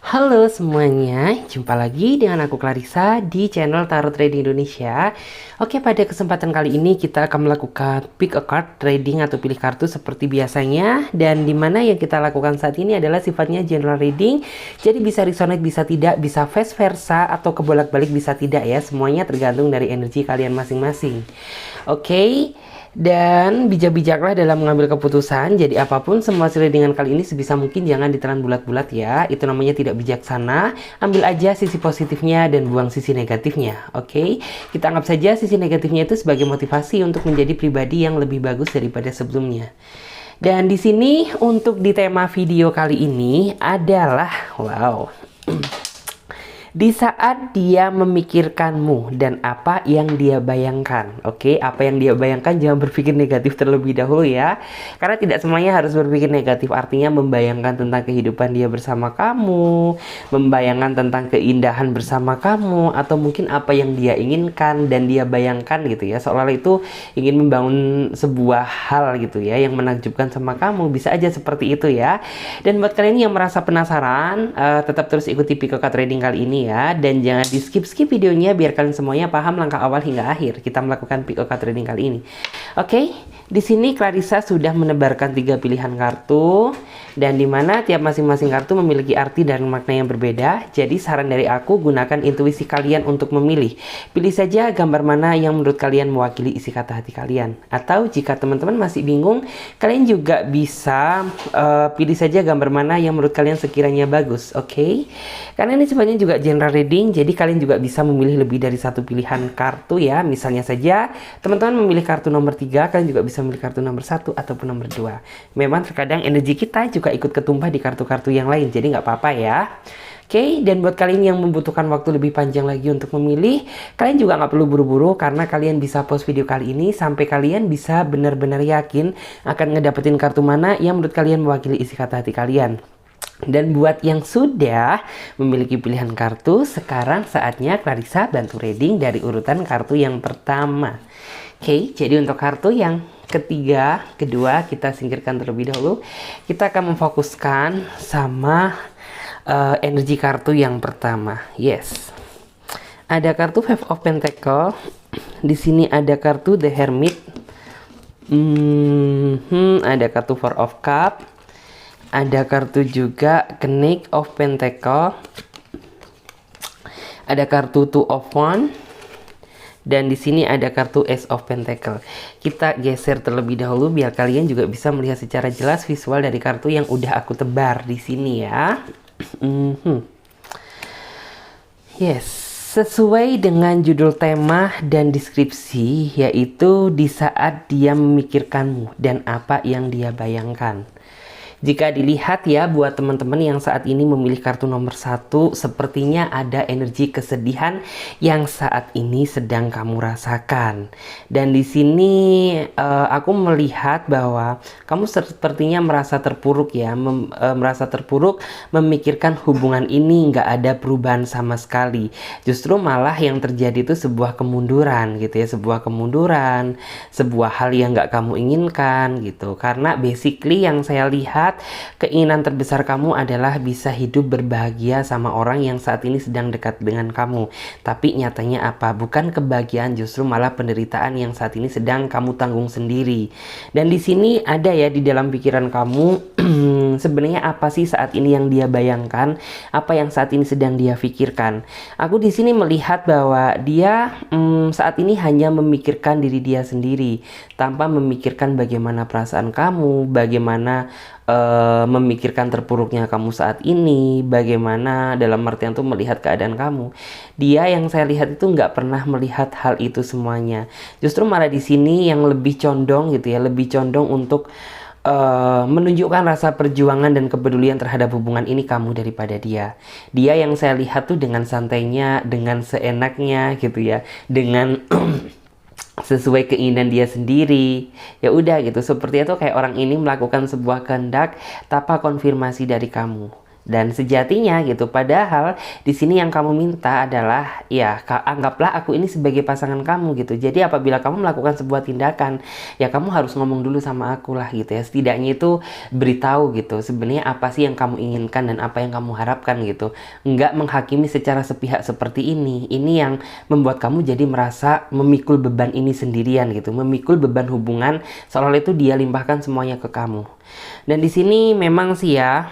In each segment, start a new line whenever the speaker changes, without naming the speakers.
Halo semuanya, jumpa lagi dengan aku Clarissa di channel Tarot Trading Indonesia. Oke, pada kesempatan kali ini kita akan melakukan pick a card trading atau pilih kartu seperti biasanya. Dan dimana yang kita lakukan saat ini adalah sifatnya general reading. Jadi bisa resonate, bisa tidak, bisa vice versa, atau kebolak-balik bisa tidak ya. Semuanya tergantung dari energi kalian masing-masing. Oke. Dan bijak-bijaklah dalam mengambil keputusan. Jadi apapun semua hasil dengan kali ini sebisa mungkin jangan ditelan bulat-bulat ya. Itu namanya tidak bijaksana. Ambil aja sisi positifnya dan buang sisi negatifnya. Oke. Kita anggap saja sisi negatifnya itu sebagai motivasi untuk menjadi pribadi yang lebih bagus daripada sebelumnya. Dan di sini untuk di tema video kali ini adalah di saat dia memikirkanmu dan apa yang dia bayangkan. Oke, apa yang dia bayangkan jangan berpikir negatif terlebih dahulu ya. Karena tidak semuanya harus berpikir negatif. Artinya membayangkan tentang kehidupan dia bersama kamu, membayangkan tentang keindahan bersama kamu, atau mungkin apa yang dia inginkan dan dia bayangkan gitu ya. Seolah-olah itu ingin membangun sebuah hal gitu ya yang menakjubkan sama kamu. Bisa aja seperti itu ya. Dan buat kalian yang merasa penasaran, tetap terus ikuti Pick a Card Trading kali ini ya, dan jangan di skip videonya biar kalian semuanya paham langkah awal hingga akhir kita melakukan pick a card trading kali ini. Oke, di sini Clarissa sudah menebarkan 3 pilihan kartu dan dimana tiap masing-masing kartu memiliki arti dan makna yang berbeda. Jadi saran dari aku, gunakan intuisi kalian untuk memilih. Pilih saja gambar mana yang menurut kalian mewakili isi kata hati kalian. Atau jika teman-teman masih bingung, kalian juga bisa pilih saja gambar mana yang menurut kalian sekiranya bagus. Oke, karena ini sebenarnya juga general reading, jadi kalian juga bisa memilih lebih dari satu pilihan kartu ya. Misalnya saja teman-teman memilih kartu nomor 3, kalian juga bisa memilih kartu nomor 1 ataupun nomor 2. Memang terkadang energi kita juga ikut ketumpah di kartu-kartu yang lain, jadi nggak apa-apa ya. Oke, dan buat kalian yang membutuhkan waktu lebih panjang lagi untuk memilih, kalian juga nggak perlu buru-buru karena kalian bisa pause video kali ini sampai kalian bisa benar-benar yakin akan ngedapetin kartu mana yang menurut kalian mewakili isi kata hati kalian. Dan buat yang sudah memiliki pilihan kartu, sekarang saatnya Clarissa bantu reading dari urutan kartu yang pertama. Oke, jadi untuk kartu yang kedua kita singkirkan terlebih dahulu. Kita akan memfokuskan sama energi kartu yang pertama. Yes. Ada kartu Five of Pentacle. Di sini ada kartu The Hermit. Ada kartu Four of Cup. Ada kartu juga Knight of Pentacle. Ada kartu Two of Wands. Dan di sini ada kartu Ace of Pentacle. Kita geser terlebih dahulu biar kalian juga bisa melihat secara jelas visual dari kartu yang udah aku tebar di sini ya. Yes, sesuai dengan judul tema dan deskripsi, yaitu di saat dia memikirkanmu dan apa yang dia bayangkan. Jika dilihat ya buat teman-teman yang saat ini memilih kartu nomor 1, sepertinya ada energi kesedihan yang saat ini sedang kamu rasakan. Dan di sini aku melihat bahwa kamu sepertinya merasa terpuruk ya, merasa terpuruk memikirkan hubungan ini nggak ada perubahan sama sekali. Justru malah yang terjadi itu sebuah kemunduran gitu ya, sebuah kemunduran, sebuah hal yang nggak kamu inginkan gitu. Karena basically yang saya lihat, keinginan terbesar kamu adalah bisa hidup berbahagia sama orang yang saat ini sedang dekat dengan kamu. Tapi nyatanya apa? Bukan kebahagiaan, justru malah penderitaan yang saat ini sedang kamu tanggung sendiri. Dan di sini ada ya di dalam pikiran kamu sebenarnya apa sih saat ini yang dia bayangkan? Apa yang saat ini sedang dia pikirkan? Aku di sini melihat bahwa dia saat ini hanya memikirkan diri dia sendiri tanpa memikirkan bagaimana perasaan kamu, bagaimana memikirkan terpuruknya kamu saat ini, bagaimana dalam artian tuh melihat keadaan kamu. Dia yang saya lihat itu nggak pernah melihat hal itu semuanya. Justru malah di sini yang lebih condong gitu ya, lebih condong untuk menunjukkan rasa perjuangan dan kepedulian terhadap hubungan ini kamu daripada dia. Dia yang saya lihat tuh dengan santainya, dengan seenaknya gitu ya, dengan sesuai keinginan dia sendiri. Ya udah gitu, seperti itu kayak orang ini melakukan sebuah kehendak tanpa konfirmasi dari kamu. Dan sejatinya gitu, padahal di sini yang kamu minta adalah ya anggaplah aku ini sebagai pasangan kamu gitu. Jadi apabila kamu melakukan sebuah tindakan, ya kamu harus ngomong dulu sama aku lah gitu ya. Setidaknya itu beritahu gitu sebenarnya apa sih yang kamu inginkan dan apa yang kamu harapkan gitu. Enggak menghakimi secara sepihak seperti ini. Ini yang membuat kamu jadi merasa memikul beban ini sendirian gitu, memikul beban hubungan seolah itu dia limpahkan semuanya ke kamu. Dan di sini memang sih ya,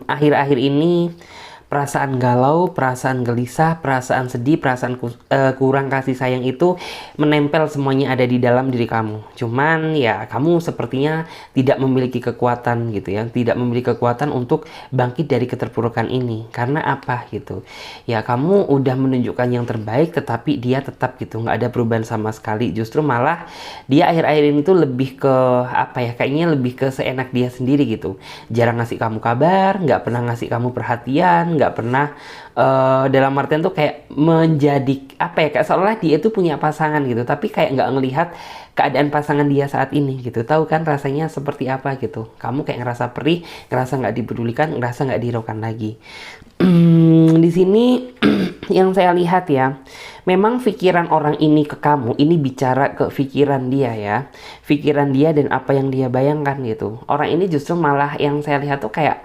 akhir-akhir ini perasaan galau, perasaan gelisah, perasaan sedih, perasaan kurang kasih sayang itu menempel semuanya ada di dalam diri kamu. Cuman ya kamu sepertinya tidak memiliki kekuatan gitu ya, tidak memiliki kekuatan untuk bangkit dari keterpurukan ini. Karena apa gitu? Ya kamu udah menunjukkan yang terbaik, tetapi dia tetap gitu, nggak ada perubahan sama sekali. Justru malah dia akhir-akhir ini tuh lebih ke apa ya? Kayaknya lebih ke seenak dia sendiri gitu. Jarang ngasih kamu kabar, nggak pernah ngasih kamu perhatian, nggak pernah dalam artian tuh kayak menjadi apa ya, kayak seolah dia itu punya pasangan gitu, tapi kayak nggak ngelihat keadaan pasangan dia saat ini gitu. Tahu kan rasanya seperti apa gitu, kamu kayak ngerasa perih, ngerasa nggak dipedulikan, ngerasa nggak dihiraukan lagi. Di sini yang saya lihat ya, memang pikiran orang ini ke kamu, ini bicara ke pikiran dia ya, pikiran dia dan apa yang dia bayangkan gitu. Orang ini justru malah yang saya lihat tuh kayak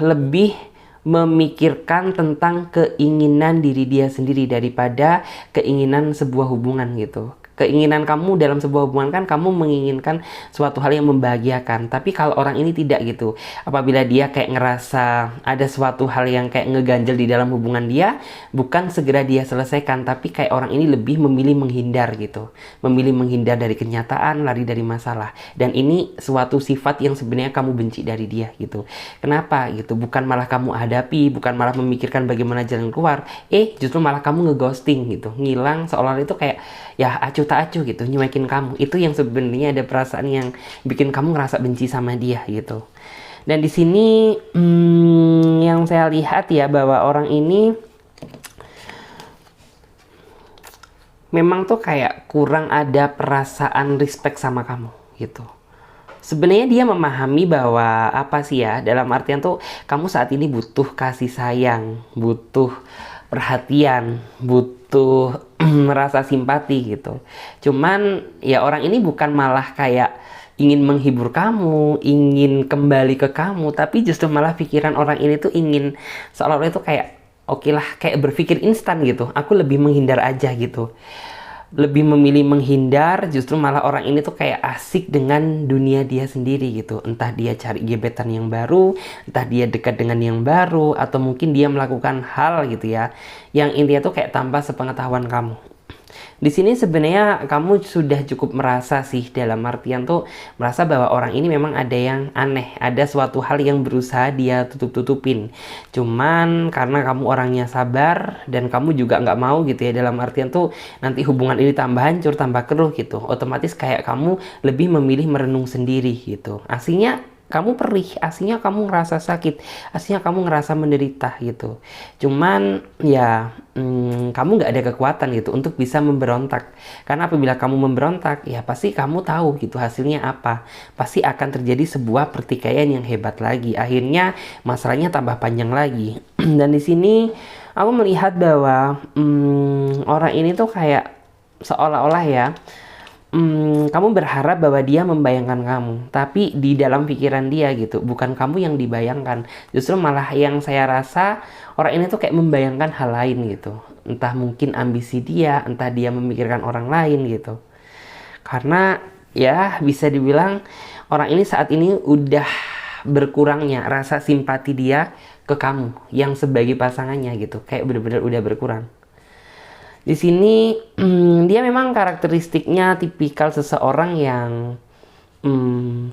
lebih memikirkan tentang keinginan diri dia sendiri daripada keinginan sebuah hubungan gitu. Keinginan kamu dalam sebuah hubungan kan kamu menginginkan suatu hal yang membahagiakan. Tapi kalau orang ini tidak gitu. Apabila dia kayak ngerasa ada suatu hal yang kayak ngeganjel di dalam hubungan dia, bukan segera dia selesaikan, tapi kayak orang ini lebih memilih menghindar gitu. Memilih menghindar dari kenyataan, lari dari masalah. Dan ini suatu sifat yang sebenarnya kamu benci dari dia gitu. Kenapa gitu? Bukan malah kamu hadapi, bukan malah memikirkan bagaimana jalan keluar. Justru malah kamu ngeghosting gitu. Ngilang seolah itu kayak ya acuh tak acuh gitu, nyuekin kamu. Itu yang sebenarnya ada perasaan yang bikin kamu ngerasa benci sama dia gitu. Dan di sini yang saya lihat ya, bahwa orang ini memang tuh kayak kurang ada perasaan respect sama kamu gitu. Sebenarnya dia memahami bahwa apa sih ya, dalam artian tuh kamu saat ini butuh kasih sayang, butuh perhatian, butuh merasa simpati gitu. Cuman ya orang ini bukan malah kayak ingin menghibur kamu, ingin kembali ke kamu, tapi justru malah pikiran orang ini tuh ingin seolah-olah itu kayak oke lah, kayak berpikir instan gitu. Aku lebih menghindar aja gitu. Lebih memilih menghindar, justru malah orang ini tuh kayak asik dengan dunia dia sendiri gitu. Entah dia cari gebetan yang baru, entah dia dekat dengan yang baru, atau mungkin dia melakukan hal gitu ya, yang intinya tuh kayak tanpa sepengetahuan kamu. Di sini sebenarnya kamu sudah cukup merasa sih, dalam artian tuh merasa bahwa orang ini memang ada yang aneh, ada suatu hal yang berusaha dia tutup-tutupin. Cuman karena kamu orangnya sabar dan kamu juga nggak mau gitu ya, dalam artian tuh nanti hubungan ini tambah hancur, tambah keruh gitu. Otomatis kayak kamu lebih memilih merenung sendiri gitu. Aslinya kamu perih, aslinya kamu ngerasa sakit, aslinya kamu ngerasa menderita gitu. Cuman ya kamu nggak ada kekuatan gitu untuk bisa memberontak. Karena apabila kamu memberontak, ya pasti kamu tahu gitu hasilnya apa. Pasti akan terjadi sebuah pertikaian yang hebat lagi. Akhirnya masalahnya tambah panjang lagi. Dan di sini aku melihat bahwa orang ini tuh kayak seolah-olah ya, kamu berharap bahwa dia membayangkan kamu, tapi di dalam pikiran dia gitu, bukan kamu yang dibayangkan. Justru malah yang saya rasa orang ini tuh kayak membayangkan hal lain gitu. Entah mungkin ambisi dia, entah dia memikirkan orang lain gitu. Karena ya bisa dibilang orang ini saat ini udah berkurangnya rasa simpati dia ke kamu yang sebagai pasangannya gitu. Kayak bener-bener udah berkurang. Di sini dia memang karakteristiknya tipikal seseorang yang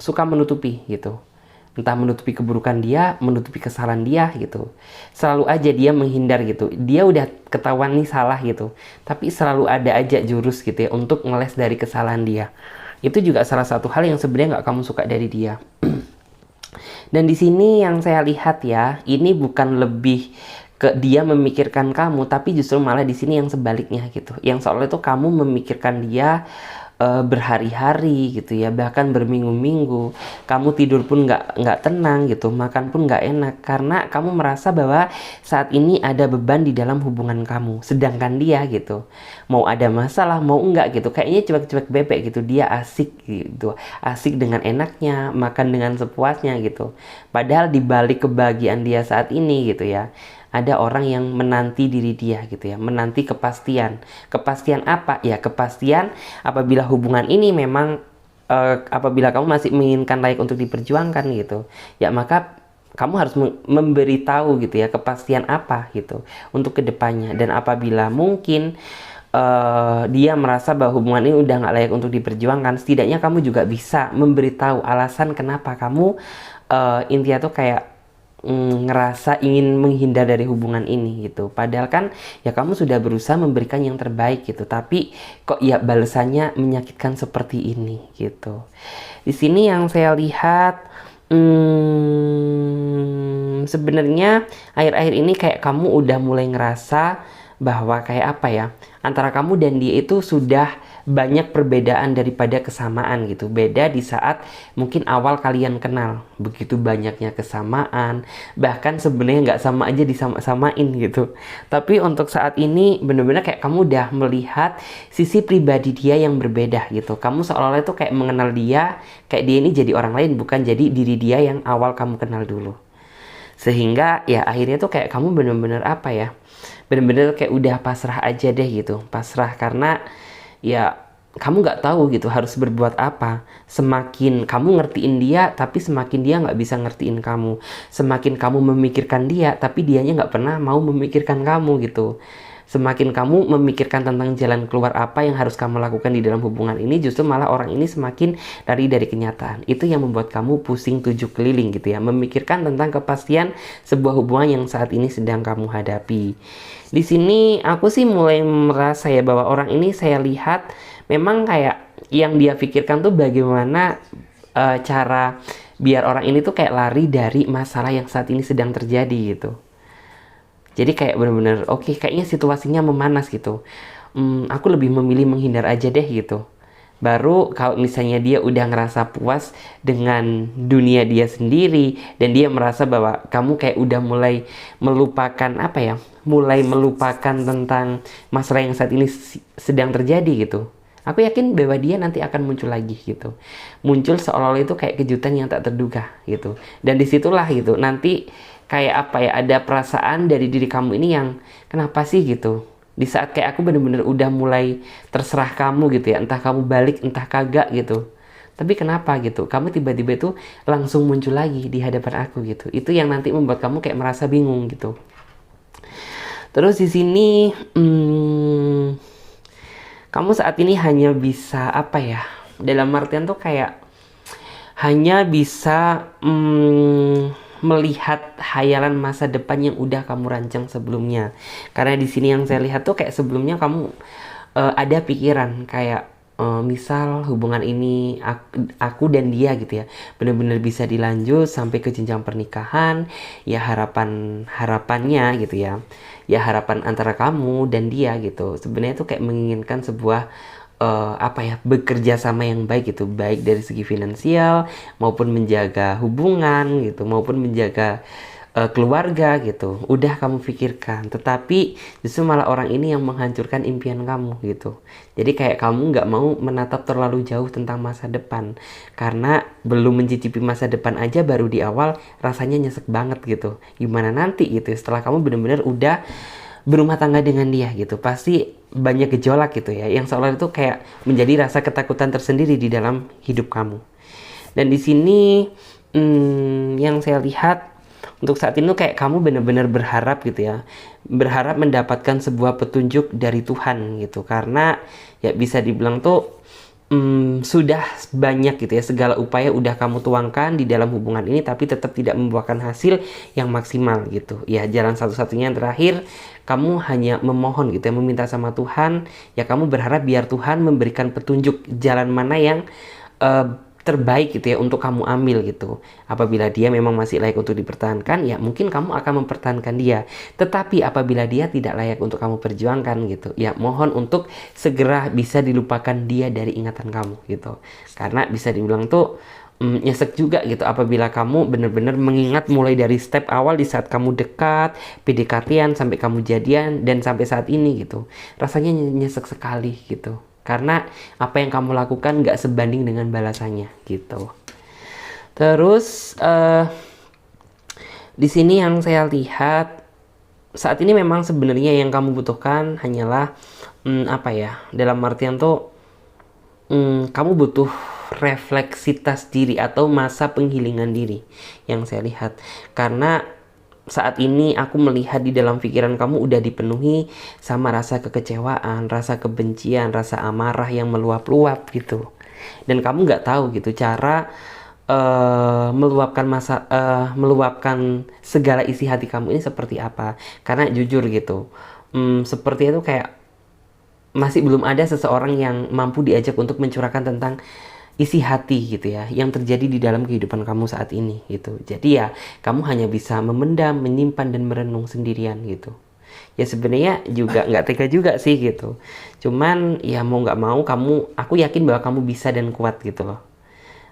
suka menutupi gitu. Entah menutupi keburukan dia, menutupi kesalahan dia gitu. Selalu aja dia menghindar gitu. Dia udah ketahuan nih salah gitu, tapi selalu ada aja jurus gitu ya untuk ngeles dari kesalahan dia. Itu juga salah satu hal yang sebenarnya nggak kamu suka dari dia. Dan di sini yang saya lihat ya, ini bukan lebih ke dia memikirkan kamu, tapi justru malah di sini yang sebaliknya gitu. Yang seolah itu kamu memikirkan dia berhari-hari gitu ya, bahkan berminggu-minggu. Kamu tidur pun nggak tenang gitu, makan pun nggak enak karena kamu merasa bahwa saat ini ada beban di dalam hubungan kamu, sedangkan dia gitu mau ada masalah mau enggak gitu kayaknya cuek-cuek bebek gitu, dia asik gitu, asik dengan enaknya, makan dengan sepuasnya gitu. Padahal di balik kebahagiaan dia saat ini gitu ya, ada orang yang menanti diri dia gitu ya, menanti kepastian. Kepastian apa? Ya kepastian apabila hubungan ini memang apabila kamu masih menginginkan layak untuk diperjuangkan gitu, ya maka kamu harus memberitahu gitu ya kepastian apa gitu untuk kedepannya. Dan apabila mungkin dia merasa bahwa hubungan ini udah nggak layak untuk diperjuangkan, setidaknya kamu juga bisa memberitahu alasan kenapa kamu intinya tuh kayak ngerasa ingin menghindar dari hubungan ini gitu. Padahal kan ya kamu sudah berusaha memberikan yang terbaik gitu, tapi kok ya balasannya menyakitkan seperti ini gitu. Di sini yang saya lihat sebenarnya akhir-akhir ini kayak kamu udah mulai ngerasa bahwa kayak apa ya, antara kamu dan dia itu sudah banyak perbedaan daripada kesamaan gitu. Beda di saat mungkin awal kalian kenal, begitu banyaknya kesamaan, bahkan sebenarnya nggak sama aja disama-samain gitu. Tapi untuk saat ini bener-bener kayak kamu udah melihat sisi pribadi dia yang berbeda gitu. Kamu seolah-olah itu kayak mengenal dia, kayak dia ini jadi orang lain, bukan jadi diri dia yang awal kamu kenal dulu. Sehingga ya akhirnya tuh kayak kamu bener-bener apa ya, bener-bener kayak udah pasrah aja deh gitu. Pasrah karena ya kamu nggak tahu gitu harus berbuat apa. Semakin kamu ngertiin dia, tapi semakin dia nggak bisa ngertiin kamu. Semakin kamu memikirkan dia, tapi dianya nggak pernah mau memikirkan kamu gitu. Semakin kamu memikirkan tentang jalan keluar apa yang harus kamu lakukan di dalam hubungan ini, justru malah orang ini semakin lari dari kenyataan. Itu yang membuat kamu pusing tujuh keliling gitu ya, memikirkan tentang kepastian sebuah hubungan yang saat ini sedang kamu hadapi. Di sini aku sih mulai merasa ya bahwa orang ini saya lihat memang kayak yang dia pikirkan tuh bagaimana cara biar orang ini tuh kayak lari dari masalah yang saat ini sedang terjadi gitu. Jadi kayak bener-bener oke, kayaknya situasinya memanas gitu. Aku lebih memilih menghindar aja deh gitu. Baru kalau misalnya dia udah ngerasa puas dengan dunia dia sendiri dan dia merasa bahwa kamu kayak udah mulai melupakan apa ya, mulai melupakan tentang masalah yang saat ini sedang terjadi gitu. Aku yakin bahwa dia nanti akan muncul lagi gitu. Muncul seolah-olah itu kayak kejutan yang tak terduga gitu. Dan disitulah gitu nanti kayak apa ya, ada perasaan dari diri kamu ini yang kenapa sih gitu. Di saat kayak aku bener-bener udah mulai terserah kamu gitu ya, entah kamu balik entah kagak gitu. Tapi kenapa gitu, kamu tiba-tiba itu langsung muncul lagi di hadapan aku gitu. Itu yang nanti membuat kamu kayak merasa bingung gitu. Terus di sini kamu saat ini hanya bisa apa ya, dalam artian tuh kayak hanya bisa melihat hayalan masa depan yang udah kamu rancang sebelumnya. Karena di sini yang saya lihat tuh kayak sebelumnya kamu ada pikiran kayak misal hubungan ini aku dan dia gitu ya benar-benar bisa dilanjut sampai ke jenjang pernikahan, ya harapannya gitu ya, ya harapan antara kamu dan dia gitu sebenarnya tuh kayak menginginkan sebuah apa ya, bekerja sama yang baik gitu, baik dari segi finansial maupun menjaga hubungan gitu, maupun menjaga keluarga gitu. Udah kamu pikirkan, tetapi justru malah orang ini yang menghancurkan impian kamu gitu. Jadi kayak kamu nggak mau menatap terlalu jauh tentang masa depan karena belum mencicipi masa depan aja baru di awal rasanya nyesek banget gitu. Gimana nanti gitu setelah kamu benar-benar udah berumah tangga dengan dia gitu, pasti banyak gejolak gitu ya, yang seolah itu kayak menjadi rasa ketakutan tersendiri di dalam hidup kamu. Dan di sini yang saya lihat untuk saat ini kayak kamu benar-benar berharap gitu ya, berharap mendapatkan sebuah petunjuk dari Tuhan gitu, karena ya bisa dibilang tuh sudah banyak gitu ya, segala upaya udah kamu tuangkan di dalam hubungan ini tapi tetap tidak membuahkan hasil yang maksimal gitu ya. Jalan satu-satunya yang terakhir kamu hanya memohon gitu ya, meminta sama Tuhan ya, kamu berharap biar Tuhan memberikan petunjuk jalan mana yang terbaik gitu ya untuk kamu ambil gitu. Apabila dia memang masih layak untuk dipertahankan, ya mungkin kamu akan mempertahankan dia. Tetapi apabila dia tidak layak untuk kamu perjuangkan gitu, ya mohon untuk segera bisa dilupakan dia dari ingatan kamu gitu. Karena bisa dibilang tuh nyesek juga gitu apabila kamu benar-benar mengingat mulai dari step awal di saat kamu dekat, PDKT-an sampai kamu jadian dan sampai saat ini gitu. Rasanya nyesek sekali gitu. Karena apa yang kamu lakukan nggak sebanding dengan balasannya gitu. Terus di sini yang saya lihat saat ini memang sebenarnya yang kamu butuhkan hanyalah apa ya? Dalam artian tuh kamu butuh refleksitas diri atau masa penggilingan diri yang saya lihat. Karena saat ini aku melihat di dalam pikiran kamu udah dipenuhi sama rasa kekecewaan, rasa kebencian, rasa amarah yang meluap-luap gitu. Dan kamu nggak tahu gitu cara meluapkan segala isi hati kamu ini seperti apa. Karena jujur gitu, seperti itu kayak masih belum ada seseorang yang mampu diajak untuk mencurahkan tentang isi hati gitu ya yang terjadi di dalam kehidupan kamu saat ini gitu. Jadi ya kamu hanya bisa memendam, menyimpan dan merenung sendirian gitu. Ya sebenarnya juga nggak tega juga sih gitu. Cuman ya mau nggak mau aku yakin bahwa kamu bisa dan kuat gitu loh.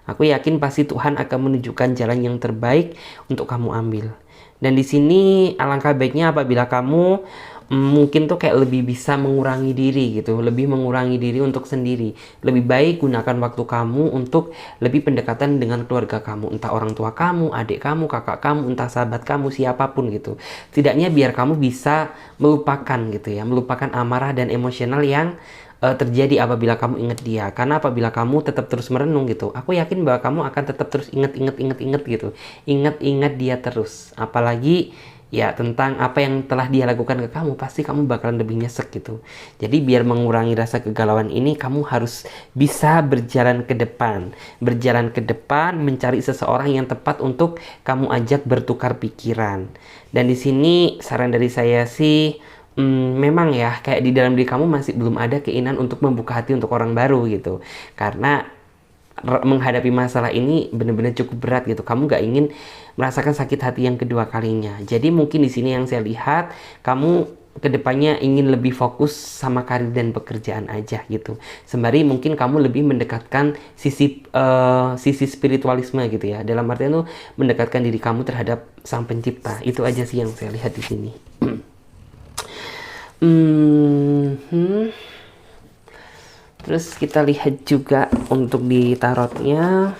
Aku yakin pasti Tuhan akan menunjukkan jalan yang terbaik untuk kamu ambil. Dan di sini alangkah baiknya apabila kamu mungkin tuh kayak lebih bisa mengurangi diri gitu, lebih mengurangi diri untuk sendiri. Lebih baik gunakan waktu kamu untuk lebih pendekatan dengan keluarga kamu, entah orang tua kamu, adik kamu, kakak kamu, entah sahabat kamu, siapapun gitu. Setidaknya biar kamu bisa melupakan gitu ya, melupakan amarah dan emosional yang terjadi apabila kamu ingat dia. Karena apabila kamu tetap terus merenung gitu, aku yakin bahwa kamu akan tetap terus ingat gitu, ingat dia terus. Apalagi ya tentang apa yang telah dia lakukan ke kamu, pasti kamu bakalan lebih nyesek gitu. Jadi biar mengurangi rasa kegalauan ini, kamu harus bisa berjalan ke depan, mencari seseorang yang tepat untuk kamu ajak bertukar pikiran. Dan di sini saran dari saya sih, memang ya kayak di dalam diri kamu masih belum ada keinginan untuk membuka hati untuk orang baru gitu. Karena menghadapi masalah ini benar-benar cukup berat gitu. Kamu gak ingin merasakan sakit hati yang kedua kalinya. Jadi mungkin di sini yang saya lihat, kamu kedepannya ingin lebih fokus sama karir dan pekerjaan aja gitu. Sembari mungkin kamu lebih mendekatkan sisi spiritualisme gitu ya. Dalam artian tuh mendekatkan diri kamu terhadap Sang Pencipta. Itu aja sih yang saya lihat di sini. Terus kita lihat juga untuk di tarotnya.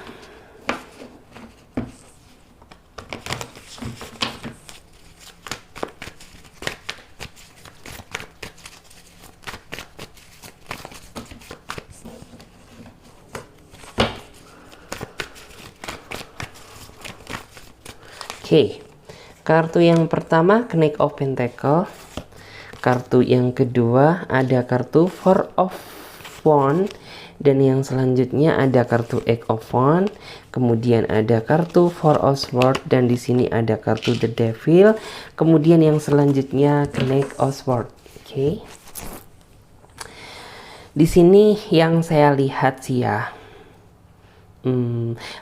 Oke, kartu yang pertama Knight of Pentacle. Kartu yang kedua ada kartu Four of Wands, dan yang selanjutnya ada kartu Eight of Wands, kemudian ada kartu Four of Swords, dan di sini ada kartu The Devil, kemudian yang selanjutnya Knight of Swords. Oke. Di sini yang saya lihat sih ya,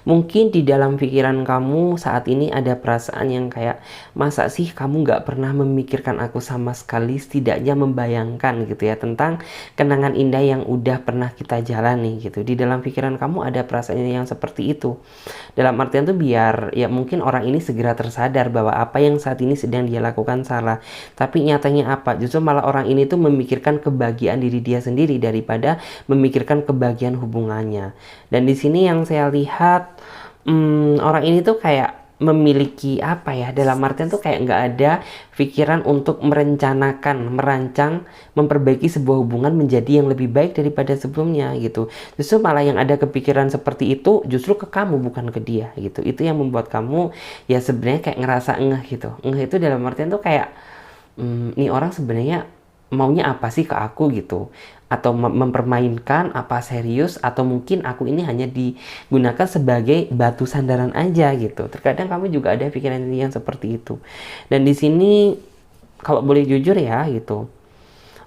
mungkin di dalam pikiran kamu saat ini ada perasaan yang kayak, masa sih kamu gak pernah memikirkan aku sama sekali, setidaknya membayangkan gitu ya tentang kenangan indah yang udah pernah kita jalani gitu. Di dalam pikiran kamu ada perasaan yang seperti itu. Dalam artian tuh biar ya mungkin orang ini segera tersadar bahwa apa yang saat ini sedang dia lakukan salah. Tapi nyatanya apa? Justru malah orang ini tuh memikirkan kebahagiaan diri dia sendiri daripada memikirkan kebahagiaan hubungannya. Dan di sini yang saya lihat, orang ini tuh kayak memiliki apa ya, dalam artian tuh kayak nggak ada pikiran untuk merancang, memperbaiki sebuah hubungan menjadi yang lebih baik daripada sebelumnya gitu. Justru malah yang ada kepikiran seperti itu justru ke kamu, bukan ke dia gitu. Itu yang membuat kamu ya sebenarnya kayak ngerasa ngeh gitu. Ngeh itu dalam artian tuh kayak, nih orang sebenarnya maunya apa sih ke aku gitu, atau mempermainkan, apa serius, atau mungkin aku ini hanya digunakan sebagai batu sandaran aja gitu. Terkadang kamu juga ada pikiran yang seperti itu. Dan di sini kalau boleh jujur ya gitu,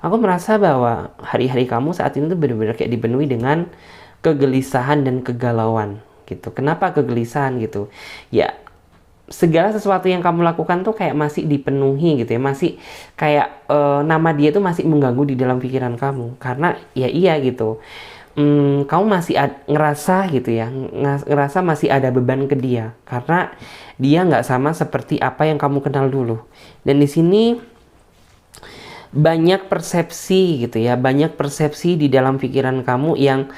aku merasa bahwa hari-hari kamu saat ini tuh benar-benar kayak dipenuhi dengan kegelisahan dan kegalauan gitu. Kenapa kegelisahan gitu? Ya, segala sesuatu yang kamu lakukan tuh kayak masih dipenuhi gitu ya, masih kayak nama dia tuh masih mengganggu di dalam pikiran kamu, karena ya iya gitu. Kamu masih ngerasa gitu ya, ngerasa masih ada beban ke dia karena dia nggak sama seperti apa yang kamu kenal dulu. Dan di sini banyak persepsi gitu ya, banyak persepsi di dalam pikiran kamu yang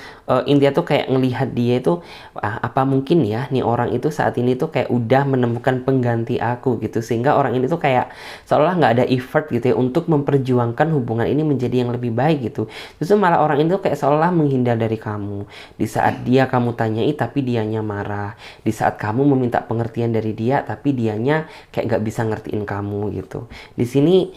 intinya tuh kayak ngelihat dia itu, apa mungkin ya nih orang itu saat ini tuh kayak udah menemukan pengganti aku gitu, sehingga orang ini tuh kayak seolah nggak ada effort gitu ya untuk memperjuangkan hubungan ini menjadi yang lebih baik gitu. Justru malah orang itu kayak seolah menghindar dari kamu. Di saat dia kamu tanyai tapi dianya marah, di saat kamu meminta pengertian dari dia tapi dianya kayak nggak bisa ngertiin kamu gitu. Di sini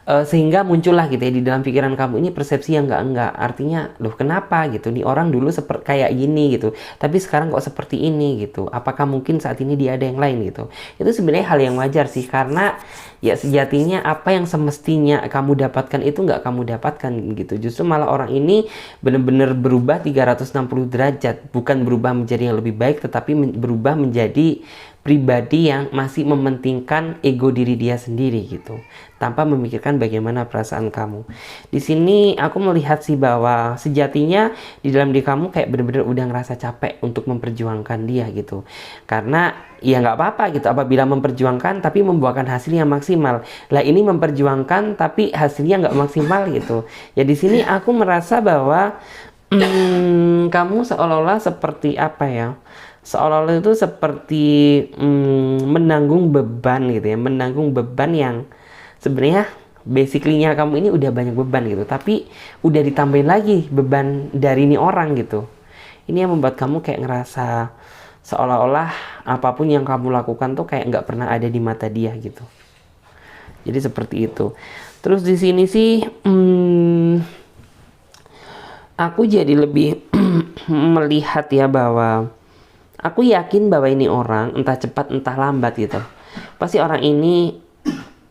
sehingga muncullah gitu ya di dalam pikiran kamu ini persepsi yang enggak, artinya loh kenapa gitu, nih orang dulu seperti kayak gini gitu tapi sekarang kok seperti ini gitu, apakah mungkin saat ini dia ada yang lain gitu. Itu sebenarnya hal yang wajar sih, karena ya sejatinya apa yang semestinya kamu dapatkan itu nggak kamu dapatkan gitu. Justru malah orang ini benar-benar berubah 360 derajat, bukan berubah menjadi yang lebih baik tetapi berubah menjadi pribadi yang masih mementingkan ego diri dia sendiri gitu, tanpa memikirkan bagaimana perasaan kamu. Di sini aku melihat sih bahwa sejatinya di dalam diri kamu kayak bener-bener udah ngerasa capek untuk memperjuangkan dia gitu. Karena ya nggak apa-apa gitu apabila memperjuangkan tapi membuahkan hasil yang maksimal. Lah ini memperjuangkan tapi hasilnya nggak maksimal gitu. Ya di sini aku merasa bahwa kamu seolah-olah seperti apa ya? Seolah-olah itu seperti menanggung beban gitu ya, menanggung beban yang sebenarnya basically-nya kamu ini udah banyak beban gitu, tapi udah ditambahin lagi beban dari ini orang gitu. Ini yang membuat kamu kayak ngerasa seolah-olah apapun yang kamu lakukan tuh kayak nggak pernah ada di mata dia gitu. Jadi seperti itu. Terus di sini sih aku jadi lebih melihat ya bahwa aku yakin bahwa ini orang entah cepat entah lambat gitu, pasti orang ini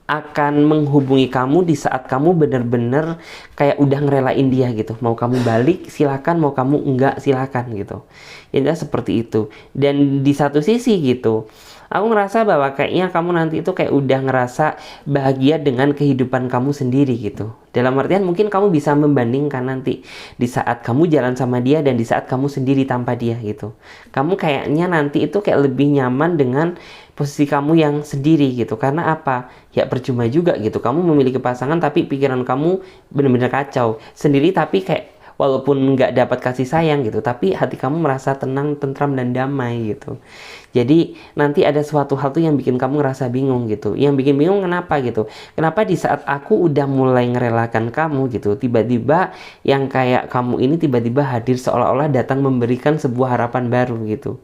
akan menghubungi kamu di saat kamu bener-bener kayak udah ngerelain dia gitu. Mau kamu balik silakan, mau kamu enggak silakan gitu. Ya seperti itu. Dan di satu sisi gitu, aku ngerasa bahwa kayaknya kamu nanti itu kayak udah ngerasa bahagia dengan kehidupan kamu sendiri gitu. Dalam artian mungkin kamu bisa membandingkan nanti di saat kamu jalan sama dia dan di saat kamu sendiri tanpa dia gitu. Kamu kayaknya nanti itu kayak lebih nyaman dengan posisi kamu yang sendiri gitu. Karena apa? Ya percuma juga gitu. Kamu memiliki pasangan tapi pikiran kamu benar-benar kacau. Sendiri tapi kayak walaupun nggak dapat kasih sayang gitu, tapi hati kamu merasa tenang, tentram, dan damai gitu. Jadi nanti ada suatu hal tuh yang bikin kamu ngerasa bingung gitu. Yang bikin bingung kenapa gitu? Kenapa di saat aku udah mulai ngerelakan kamu gitu, tiba-tiba yang kayak kamu ini tiba-tiba hadir seolah-olah datang memberikan sebuah harapan baru gitu.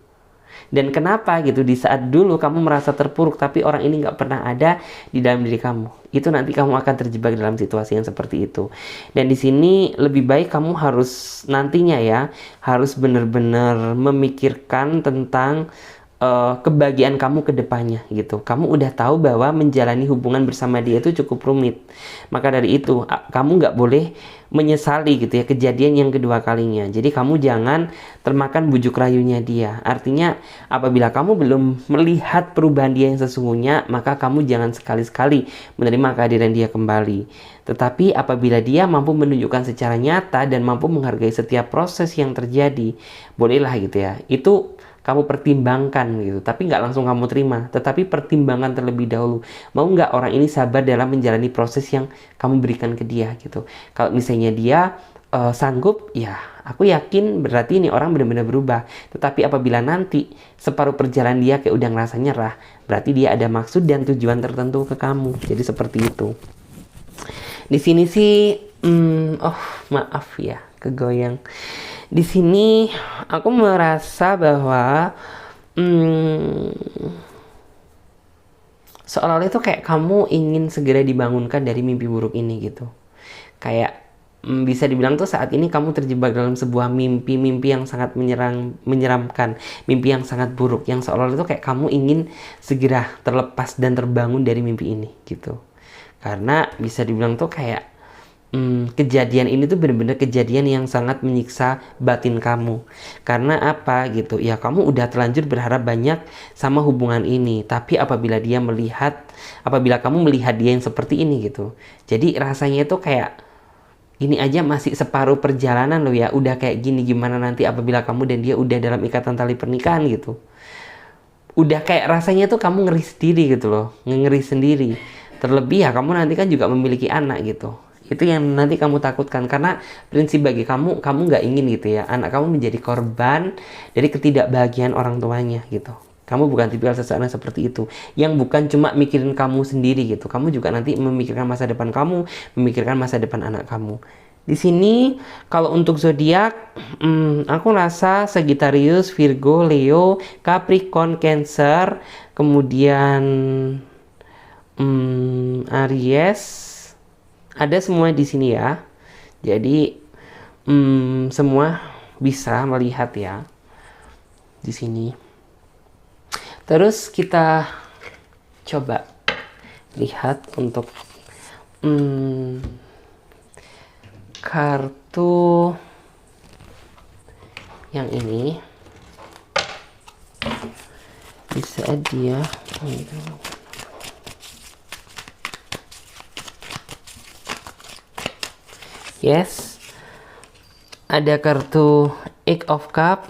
Dan kenapa gitu di saat dulu kamu merasa terpuruk tapi orang ini nggak pernah ada di dalam diri kamu. Itu nanti kamu akan terjebak dalam situasi yang seperti itu. Dan di sini lebih baik kamu harus nantinya ya harus benar-benar memikirkan tentang kebahagiaan kamu ke depannya gitu. Kamu udah tahu bahwa menjalani hubungan bersama dia itu cukup rumit. Maka dari itu kamu nggak boleh menyesali gitu ya kejadian yang kedua kalinya. Jadi kamu jangan termakan bujuk rayunya dia. Artinya apabila kamu belum melihat perubahan dia yang sesungguhnya, maka kamu jangan sekali-sekali menerima kehadiran dia kembali. Tetapi apabila dia mampu menunjukkan secara nyata dan mampu menghargai setiap proses yang terjadi, bolehlah gitu ya. Itu kamu pertimbangkan gitu, tapi nggak langsung kamu terima, tetapi pertimbangkan terlebih dahulu. Mau nggak orang ini sabar dalam menjalani proses yang kamu berikan ke dia gitu. Kalau misalnya dia sanggup, ya aku yakin berarti ini orang benar-benar berubah. Tetapi apabila nanti separuh perjalanan dia kayak udah ngerasa nyerah, berarti dia ada maksud dan tujuan tertentu ke kamu. Jadi seperti itu. Di sini sih, maaf ya, kegoyang. Di sini aku merasa bahwa seolah-olah itu kayak kamu ingin segera dibangunkan dari mimpi buruk ini gitu. Kayak bisa dibilang tuh saat ini kamu terjebak dalam sebuah mimpi yang sangat menyeramkan, mimpi yang sangat buruk, yang seolah-olah itu kayak kamu ingin segera terlepas dan terbangun dari mimpi ini gitu. Karena bisa dibilang tuh kayak kejadian ini tuh bener-bener kejadian yang sangat menyiksa batin kamu. Karena apa gitu? Ya kamu udah terlanjur berharap banyak sama hubungan ini, tapi apabila kamu melihat dia yang seperti ini gitu. Jadi rasanya itu kayak ini aja masih separuh perjalanan loh ya, udah kayak gini, gimana nanti apabila kamu dan dia udah dalam ikatan tali pernikahan gitu. Udah kayak rasanya tuh kamu ngeri sendiri gitu loh, ngeri sendiri. Terlebih ya kamu nanti kan juga memiliki anak gitu. Itu yang nanti kamu takutkan, karena prinsip bagi kamu nggak ingin gitu ya anak kamu menjadi korban dari ketidakbahagiaan orang tuanya gitu. Kamu bukan tipikal seseorang seperti itu yang bukan cuma mikirin kamu sendiri gitu, kamu juga nanti memikirkan masa depan kamu, memikirkan masa depan anak kamu. Di sini kalau untuk zodiak, aku rasa Sagittarius, Virgo, Leo, Capricorn, Cancer, kemudian Aries, ada semua di sini ya. Jadi semua bisa melihat ya di sini. Terus kita coba lihat untuk kartu yang ini. Bisa dia yes, ada kartu Eight of Cup.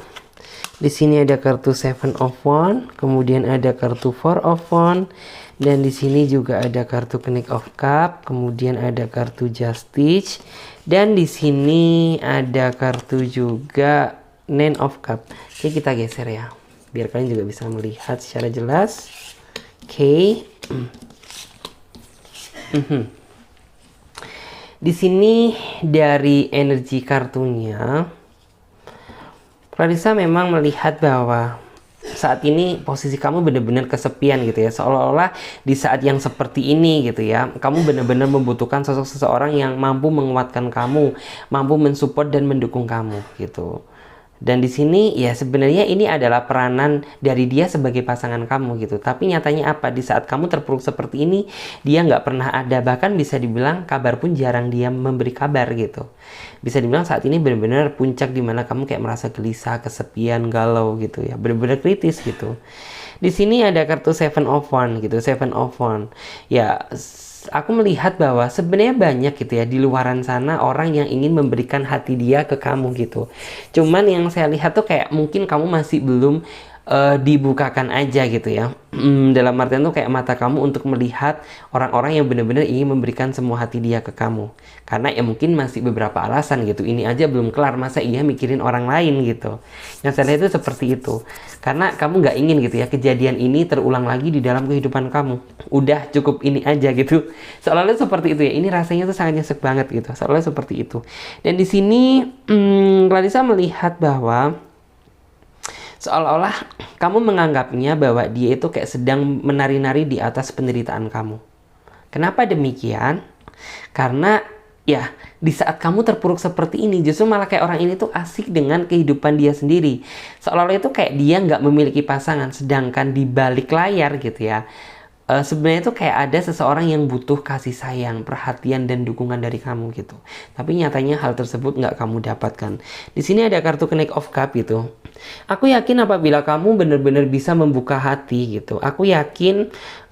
Di sini ada kartu Seven of Wands, kemudian ada kartu Four of Wands, dan di sini juga ada kartu Knight of Cup, kemudian ada kartu Justice, dan di sini ada kartu juga Nine of Cup. Oke, kita geser ya, biar kalian juga bisa melihat secara jelas. Oke. Di sini dari energi kartunya, Clarissa memang melihat bahwa saat ini posisi kamu benar-benar kesepian gitu ya, seolah-olah di saat yang seperti ini gitu ya, kamu benar-benar membutuhkan sosok seseorang yang mampu menguatkan kamu, mampu mensupport dan mendukung kamu gitu. Dan di sini ya sebenarnya ini adalah peranan dari dia sebagai pasangan kamu gitu. Tapi nyatanya apa? Di saat kamu terpuruk seperti ini, dia nggak pernah ada. Bahkan bisa dibilang kabar pun jarang dia memberi kabar gitu. Bisa dibilang saat ini benar-benar puncak dimana kamu kayak merasa gelisah, kesepian, galau gitu ya. Benar-benar kritis gitu. Di sini ada kartu Seven of Wands gitu, Seven of Wands. Ya, aku melihat bahwa sebenarnya banyak gitu ya di luaran sana orang yang ingin memberikan hati dia ke kamu gitu. Cuman yang saya lihat tuh kayak mungkin kamu masih belum dibukakan aja gitu ya. Dalam artian tuh kayak mata kamu untuk melihat orang-orang yang benar-benar ingin memberikan semua hati dia ke kamu. Karena ya mungkin masih beberapa alasan gitu. Ini aja belum kelar, masa iya mikirin orang lain gitu. Yang saya lihat itu seperti itu. Karena kamu nggak ingin gitu ya kejadian ini terulang lagi di dalam kehidupan kamu. Udah cukup ini aja gitu. Seolah-olah seperti itu ya. Ini rasanya tuh sangat nyesek banget gitu. Seolah-olah seperti itu. Dan di sini Clarissa melihat bahwa seolah-olah kamu menganggapnya bahwa dia itu kayak sedang menari-nari di atas penderitaan kamu. Kenapa demikian? Karena ya di saat kamu terpuruk seperti ini, justru malah kayak orang ini tuh asik dengan kehidupan dia sendiri. Seolah-olah itu kayak dia nggak memiliki pasangan, sedangkan di balik layar gitu ya, sebenarnya itu kayak ada seseorang yang butuh kasih sayang, perhatian, dan dukungan dari kamu gitu. Tapi nyatanya hal tersebut nggak kamu dapatkan. Di sini ada kartu Knight of Cup gitu. Aku yakin apabila kamu benar-benar bisa membuka hati gitu, aku yakin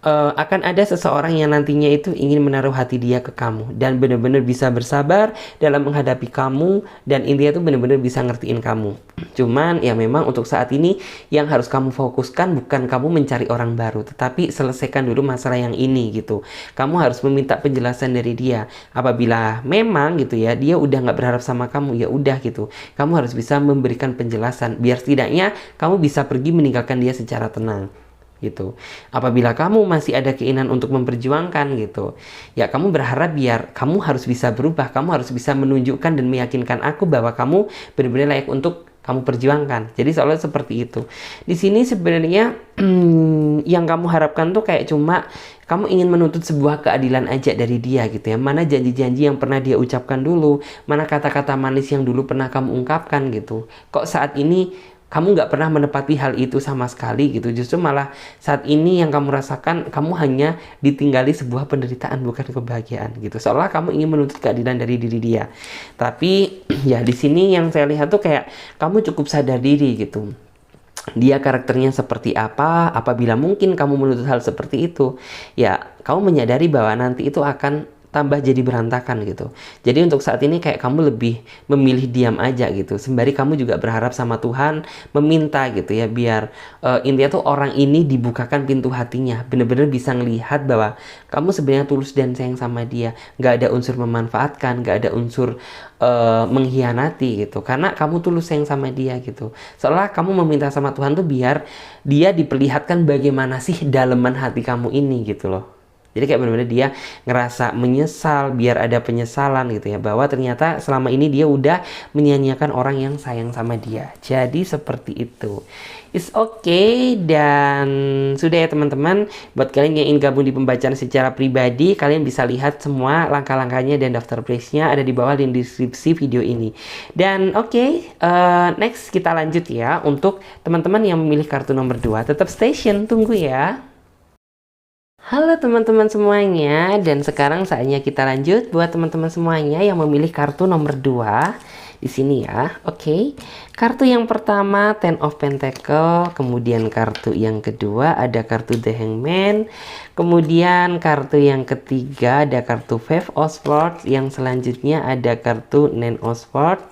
akan ada seseorang yang nantinya itu ingin menaruh hati dia ke kamu dan benar-benar bisa bersabar dalam menghadapi kamu, dan intinya tuh benar-benar bisa ngertiin kamu. Cuman ya memang untuk saat ini yang harus kamu fokuskan bukan kamu mencari orang baru, tetapi selesaikan dulu masalah yang ini gitu. Kamu harus meminta penjelasan dari dia. Apabila memang gitu ya dia udah nggak berharap sama kamu, ya udah gitu. Kamu harus bisa memberikan penjelasan biar setidaknya kamu bisa pergi meninggalkan dia secara tenang gitu. Apabila kamu masih ada keinginan untuk memperjuangkan gitu, ya kamu berharap biar kamu harus bisa berubah, kamu harus bisa menunjukkan dan meyakinkan aku bahwa kamu benar-benar layak untuk kamu perjuangkan. Jadi soalnya seperti itu. Di sini sebenarnya yang kamu harapkan tuh kayak cuma kamu ingin menuntut sebuah keadilan aja dari dia gitu ya. Mana janji-janji yang pernah dia ucapkan dulu, mana kata-kata manis yang dulu pernah kamu ungkapkan gitu. Kok saat ini kamu nggak pernah menepati hal itu sama sekali gitu. Justru malah saat ini yang kamu rasakan, kamu hanya ditinggali sebuah penderitaan, bukan kebahagiaan gitu. Seolah kamu ingin menuntut keadilan dari diri dia. Tapi ya di sini yang saya lihat tuh kayak kamu cukup sadar diri gitu. Dia karakternya seperti apa, apabila mungkin kamu menuntut hal seperti itu, ya kamu menyadari bahwa nanti itu akan tambah jadi berantakan gitu. Jadi untuk saat ini kayak kamu lebih memilih diam aja gitu. Sembari kamu juga berharap sama Tuhan, meminta gitu ya, biar intinya tuh orang ini dibukakan pintu hatinya, bener-bener bisa ngelihat bahwa kamu sebenarnya tulus dan sayang sama dia. Gak ada unsur memanfaatkan, gak ada unsur mengkhianati gitu. Karena kamu tulus sayang sama dia gitu. Seolah kamu meminta sama Tuhan tuh biar dia diperlihatkan bagaimana sih daleman hati kamu ini gitu loh. Jadi kayak benar-benar dia ngerasa menyesal, biar ada penyesalan gitu ya, bahwa ternyata selama ini dia udah menyia-nyiakan orang yang sayang sama dia. Jadi seperti itu. It's okay. Dan sudah ya teman-teman, buat kalian yang ingin gabung di pembacaan secara pribadi, kalian bisa lihat semua langkah-langkahnya dan daftar price-nya ada di bawah di deskripsi video ini. Dan next kita lanjut ya. Untuk teman-teman yang memilih kartu nomor 2, tetap stay tune, tunggu ya. Halo teman-teman semuanya, dan sekarang saatnya kita lanjut buat teman-teman semuanya yang memilih kartu nomor 2 di sini ya. Kartu yang pertama Ten of Pentacle, kemudian kartu yang kedua ada kartu The Hangman, kemudian kartu yang ketiga ada kartu Five of Swords, yang selanjutnya ada kartu Nine of Swords.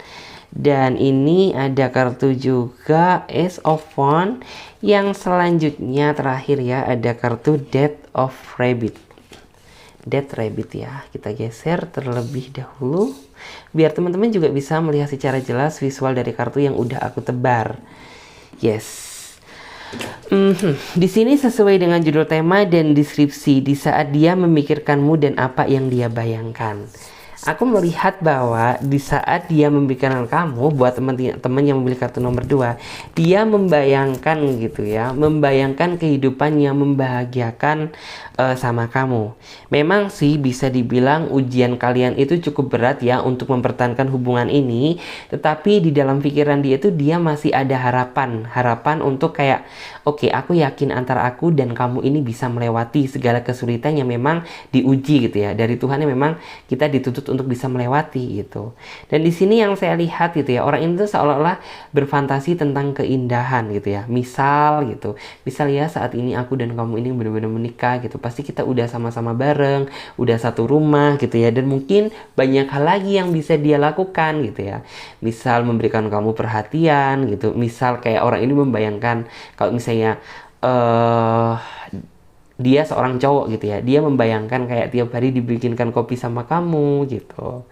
Dan ini ada kartu juga Ace of Wands. Yang selanjutnya terakhir ya, ada kartu Death of Rabbit. Death Rabbit ya. Kita geser terlebih dahulu biar teman-teman juga bisa melihat secara jelas visual dari kartu yang udah aku tebar. Yes. Di sini sesuai dengan judul tema dan deskripsi, di saat dia memikirkanmu dan apa yang dia bayangkan. Aku melihat bahwa di saat dia memikirkan kamu, buat teman-teman yang memilih kartu nomor 2, dia membayangkan gitu ya, membayangkan kehidupan yang membahagiakan sama kamu. Memang sih bisa dibilang ujian kalian itu cukup berat ya untuk mempertahankan hubungan ini, tetapi di dalam pikiran dia itu dia masih ada harapan untuk kayak oke, aku yakin antara aku dan kamu ini bisa melewati segala kesulitan yang memang diuji gitu ya. Dari Tuhan yang memang kita dituntut untuk bisa melewati gitu. Dan di sini yang saya lihat gitu ya, orang ini tuh seolah-olah berfantasi tentang keindahan gitu ya. Misal ya saat ini aku dan kamu ini benar-benar menikah gitu. Pasti kita udah sama-sama bareng, udah satu rumah gitu ya. Dan mungkin banyak hal lagi yang bisa dia lakukan gitu ya. Misal memberikan kamu perhatian gitu. Misal kayak orang ini membayangkan kalau misalnya dia seorang cowok gitu ya, dia membayangkan kayak tiap hari dibikinkan kopi sama kamu gitu.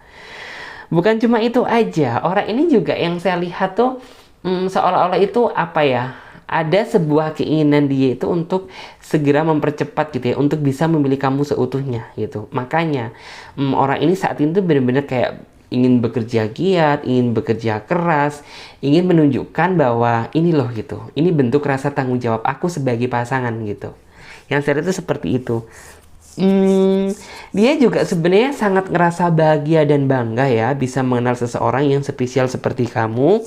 Bukan cuma itu aja, orang ini juga yang saya lihat tuh seolah-olah itu apa ya, ada sebuah keinginan dia itu untuk segera mempercepat gitu ya, untuk bisa memilih kamu seutuhnya gitu. Makanya orang ini saat ini tuh benar-benar kayak ingin bekerja giat, ingin bekerja keras, ingin menunjukkan bahwa ini loh gitu, ini bentuk rasa tanggung jawab aku sebagai pasangan gitu. Yang saya lihat itu seperti itu. Dia juga sebenarnya sangat ngerasa bahagia dan bangga ya bisa mengenal seseorang yang spesial seperti kamu.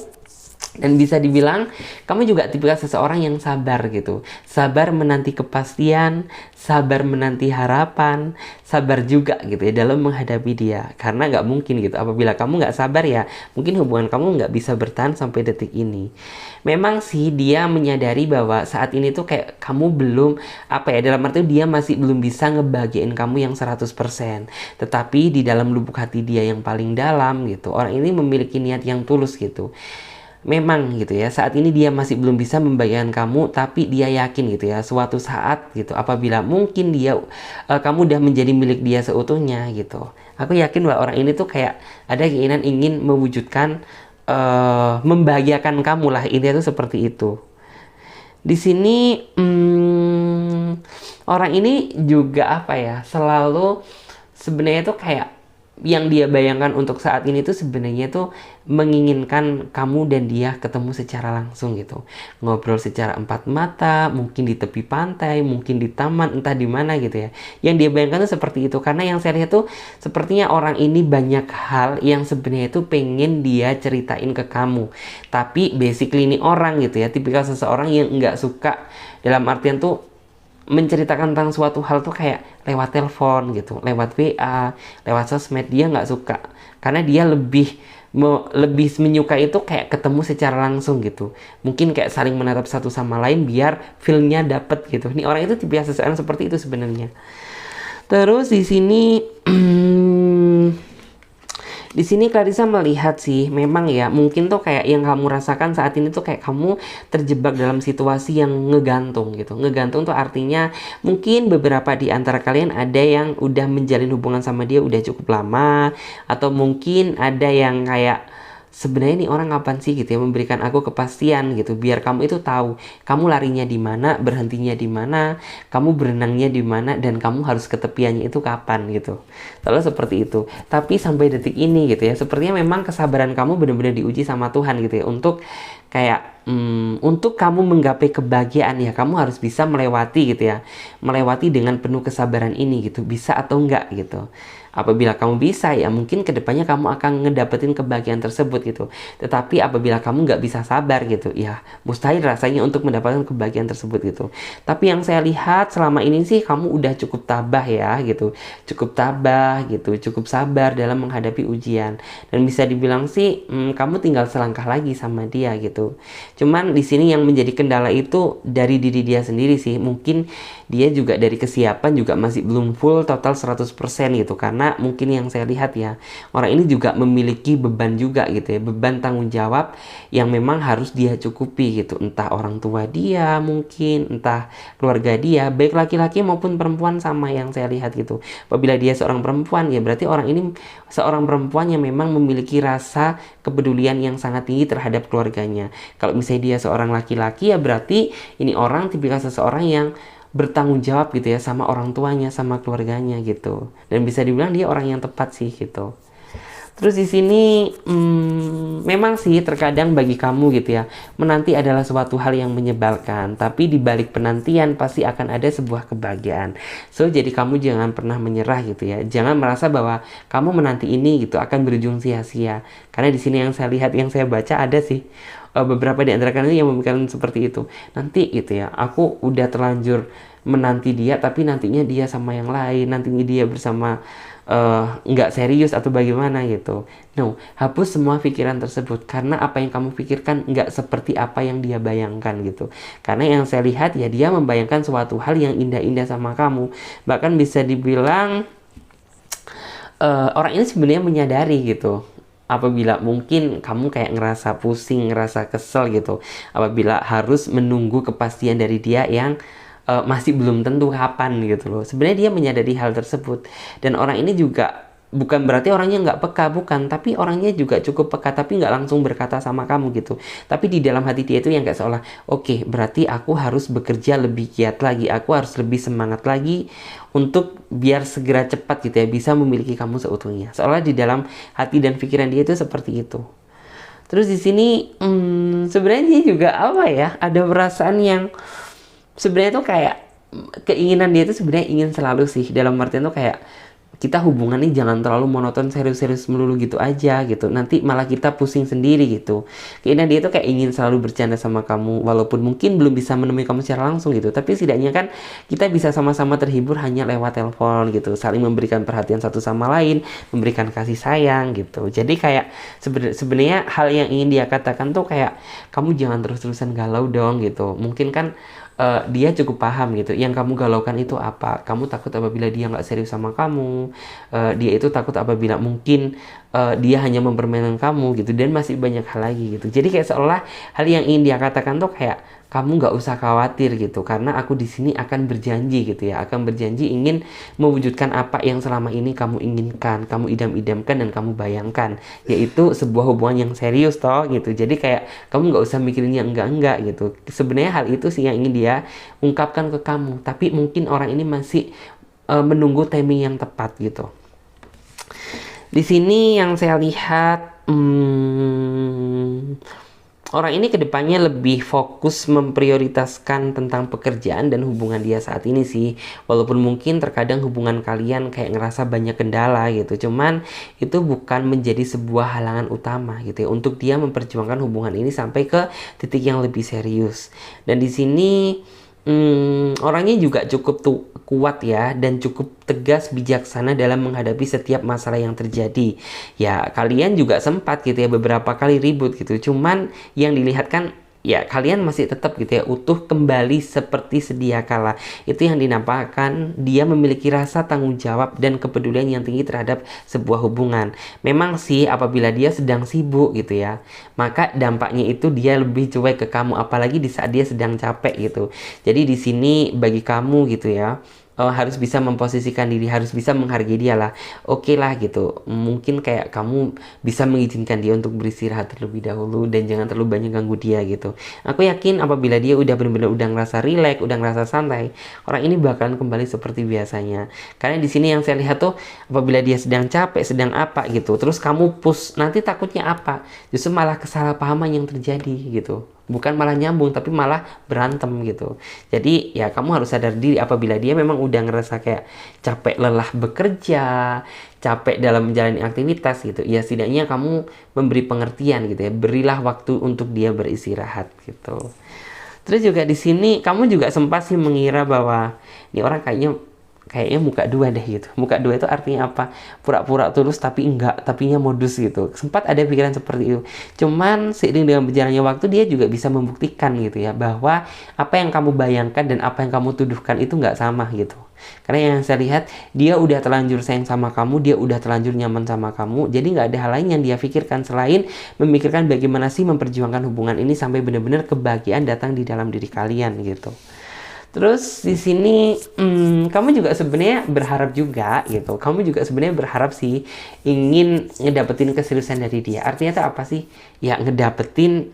Dan bisa dibilang kamu juga tipikal seseorang yang sabar gitu. Sabar menanti kepastian, sabar menanti harapan, sabar juga gitu ya dalam menghadapi dia. Karena nggak mungkin gitu, apabila kamu nggak sabar ya mungkin hubungan kamu nggak bisa bertahan sampai detik ini. Memang sih dia menyadari bahwa saat ini tuh kayak kamu belum apa ya, dalam arti dia masih belum bisa ngebahagiain kamu yang 100%. Tetapi di dalam lubuk hati dia yang paling dalam gitu, orang ini memiliki niat yang tulus gitu. Memang gitu ya, saat ini dia masih belum bisa membayangkan kamu, tapi dia yakin gitu ya, suatu saat gitu, apabila mungkin kamu udah menjadi milik dia seutuhnya gitu. Aku yakin bahwa orang ini tuh kayak ada keinginan ingin mewujudkan, membahagiakan kamu lah, intinya tuh seperti itu. Di sini orang ini juga apa ya, selalu sebenarnya tuh kayak yang dia bayangkan untuk saat ini tuh sebenarnya tuh menginginkan kamu dan dia ketemu secara langsung gitu, ngobrol secara empat mata, mungkin di tepi pantai, mungkin di taman, entah di mana gitu ya. Yang dia bayangkan tuh seperti itu, karena yang saya lihat tuh sepertinya orang ini banyak hal yang sebenarnya itu pengen dia ceritain ke kamu, tapi basically ini orang gitu ya, tipikal seseorang yang nggak suka, dalam artian tuh menceritakan tentang suatu hal tuh kayak lewat telepon gitu, lewat WA, lewat sosmed. Dia nggak suka, karena dia lebih menyukai itu kayak ketemu secara langsung gitu, mungkin kayak saling menatap satu sama lain biar feel-nya dapet gitu. Ini orang itu tipe seseorang seperti itu sebenarnya. Terus di sini di sini Clarissa melihat sih, memang ya, mungkin tuh kayak yang kamu rasakan saat ini tuh kayak kamu terjebak dalam situasi yang ngegantung gitu. Ngegantung tuh artinya mungkin beberapa di antara kalian ada yang udah menjalin hubungan sama dia udah cukup lama, atau mungkin ada yang kayak sebenarnya nih orang kapan sih gitu ya memberikan aku kepastian gitu, biar kamu itu tahu kamu larinya di mana, berhentinya di mana, kamu berenangnya di mana, dan kamu harus ke tepiannya itu kapan gitu. Lalu seperti itu. Tapi sampai detik ini gitu ya, sepertinya memang kesabaran kamu benar-benar diuji sama Tuhan gitu ya, untuk kayak untuk kamu menggapai kebahagiaan ya, kamu harus bisa melewati gitu ya, melewati dengan penuh kesabaran ini gitu, bisa atau enggak gitu. Apabila kamu bisa ya mungkin kedepannya kamu akan ngedapetin kebahagiaan tersebut gitu. Tetapi apabila kamu nggak bisa sabar gitu ya, mustahil rasanya untuk mendapatkan kebahagiaan tersebut gitu. Tapi yang saya lihat selama ini sih kamu udah cukup tabah ya gitu, cukup tabah gitu, cukup sabar dalam menghadapi ujian. Dan bisa dibilang sih kamu tinggal selangkah lagi sama dia gitu. Cuman di sini yang menjadi kendala itu dari diri dia sendiri sih. Mungkin dia juga dari kesiapan juga masih belum full total 100% gitu, karena mungkin yang saya lihat ya, orang ini juga memiliki beban juga gitu ya, beban tanggung jawab yang memang harus dia cukupi gitu, entah orang tua dia, mungkin entah keluarga dia, baik laki-laki maupun perempuan, sama yang saya lihat gitu. Apabila dia seorang perempuan ya berarti orang ini seorang perempuan yang memang memiliki rasa kepedulian yang sangat tinggi terhadap keluarganya. Kalau misalnya dia seorang laki-laki ya berarti ini orang tipikal seseorang yang bertanggung jawab gitu ya sama orang tuanya, sama keluarganya gitu. Dan bisa dibilang dia orang yang tepat sih gitu. Terus di sini memang sih terkadang bagi kamu gitu ya, menanti adalah suatu hal yang menyebalkan, tapi di balik penantian pasti akan ada sebuah kebahagiaan. So jadi kamu jangan pernah menyerah gitu ya. Jangan merasa bahwa kamu menanti ini gitu akan berujung sia-sia. Karena di sini yang saya lihat, yang saya baca ada sih beberapa di antara kalian yang memikirkan seperti itu. Nanti gitu ya, aku udah terlanjur menanti dia, tapi nantinya dia sama yang lain, nantinya dia bersama nggak serius atau bagaimana gitu. No, hapus semua pikiran tersebut, karena apa yang kamu pikirkan nggak seperti apa yang dia bayangkan gitu. Karena yang saya lihat ya, dia membayangkan suatu hal yang indah-indah sama kamu. Bahkan bisa dibilang orang ini sebenarnya menyadari gitu, apabila mungkin kamu kayak ngerasa pusing, ngerasa kesel gitu, apabila harus menunggu kepastian dari dia yang masih belum tentu kapan gitu loh. Sebenarnya dia menyadari hal tersebut. Dan orang ini juga bukan berarti orangnya nggak peka, bukan, tapi orangnya juga cukup peka, tapi nggak langsung berkata sama kamu gitu. Tapi di dalam hati dia itu yang kayak seolah, oke, berarti aku harus bekerja lebih giat lagi, aku harus lebih semangat lagi untuk biar segera cepat gitu ya bisa memiliki kamu seutuhnya. Seolah di dalam hati dan pikiran dia itu seperti itu. Terus di sini sebenarnya dia juga apa ya, ada perasaan yang sebenarnya tuh kayak keinginan dia itu sebenarnya ingin selalu sih, dalam artian tuh kayak kita hubungan ini jangan terlalu monoton, serius-serius melulu gitu aja gitu, nanti malah kita pusing sendiri gitu. Keinginan dia tuh kayak ingin selalu bercanda sama kamu, walaupun mungkin belum bisa menemui kamu secara langsung gitu, tapi setidaknya kan kita bisa sama-sama terhibur hanya lewat telepon gitu, saling memberikan perhatian satu sama lain, memberikan kasih sayang gitu. Jadi kayak sebenarnya hal yang ingin dia katakan tuh kayak, kamu jangan terus-terusan galau dong gitu. Mungkin kan dia cukup paham gitu, yang kamu galaukan itu apa. Kamu takut apabila dia nggak serius sama kamu, dia itu takut apabila mungkin dia hanya mempermainkan kamu gitu, dan masih banyak hal lagi gitu. Jadi kayak seolah hal yang ingin dia katakan tuh kayak, kamu nggak usah khawatir gitu, karena aku di sini akan berjanji gitu ya, akan berjanji ingin mewujudkan apa yang selama ini kamu inginkan, kamu idam-idamkan dan kamu bayangkan, yaitu sebuah hubungan yang serius toh gitu. Jadi kayak kamu nggak usah mikirin yang enggak gitu. Sebenarnya hal itu sih yang ingin dia ungkapkan ke kamu, tapi mungkin orang ini masih menunggu timing yang tepat gitu. Di sini yang saya lihat, orang ini kedepannya lebih fokus memprioritaskan tentang pekerjaan dan hubungan dia saat ini sih. Walaupun mungkin terkadang hubungan kalian kayak ngerasa banyak kendala gitu. Cuman itu bukan menjadi sebuah halangan utama gitu ya. Untuk dia memperjuangkan hubungan ini sampai ke titik yang lebih serius. Dan di sini orangnya juga cukup kuat ya dan cukup tegas bijaksana dalam menghadapi setiap masalah yang terjadi. Ya kalian juga sempat gitu ya beberapa kali ribut gitu. Cuman yang dilihat kan ya kalian masih tetap gitu ya utuh kembali seperti sedia kala. Itu yang dinampakkan dia memiliki rasa tanggung jawab dan kepedulian yang tinggi terhadap sebuah hubungan. Memang sih apabila dia sedang sibuk gitu ya, maka dampaknya itu dia lebih cuek ke kamu apalagi di saat dia sedang capek gitu. Jadi di sini bagi kamu gitu ya, harus bisa memposisikan diri, harus bisa menghargai dia lah. Oke lah gitu. Mungkin kayak kamu bisa mengizinkan dia untuk beristirahat terlebih dahulu dan jangan terlalu banyak ganggu dia gitu. Aku yakin apabila dia udah benar-benar udah ngerasa rileks, udah ngerasa santai, orang ini bakalan kembali seperti biasanya. Karena di sini yang saya lihat tuh apabila dia sedang capek, sedang apa gitu, terus kamu push, nanti takutnya apa? Justru malah kesalahpahaman yang terjadi gitu. Bukan malah nyambung tapi malah berantem gitu. Jadi ya kamu harus sadar diri apabila dia memang udah ngerasa kayak capek lelah bekerja, capek dalam menjalani aktivitas gitu. Ya setidaknya kamu memberi pengertian gitu ya. Berilah waktu untuk dia beristirahat gitu. Terus juga di sini kamu juga sempat sih mengira bahwa ini orang kayaknya muka dua deh gitu. Muka dua itu artinya apa? Pura-pura tulus tapi enggak, tapinya modus gitu. Sempat ada pikiran seperti itu. Cuman seiring dengan berjalannya waktu dia juga bisa membuktikan gitu ya bahwa apa yang kamu bayangkan dan apa yang kamu tuduhkan itu enggak sama gitu. Karena yang saya lihat dia udah terlanjur sayang sama kamu, dia udah terlanjur nyaman sama kamu. Jadi nggak ada hal lain yang dia pikirkan selain memikirkan bagaimana sih memperjuangkan hubungan ini sampai benar-benar kebahagiaan datang di dalam diri kalian gitu. Terus di sini kamu juga sebenarnya berharap juga gitu. Kamu juga sebenarnya berharap sih ingin ngedapetin keseriusan dari dia. Artinya itu apa sih? Ya ngedapetin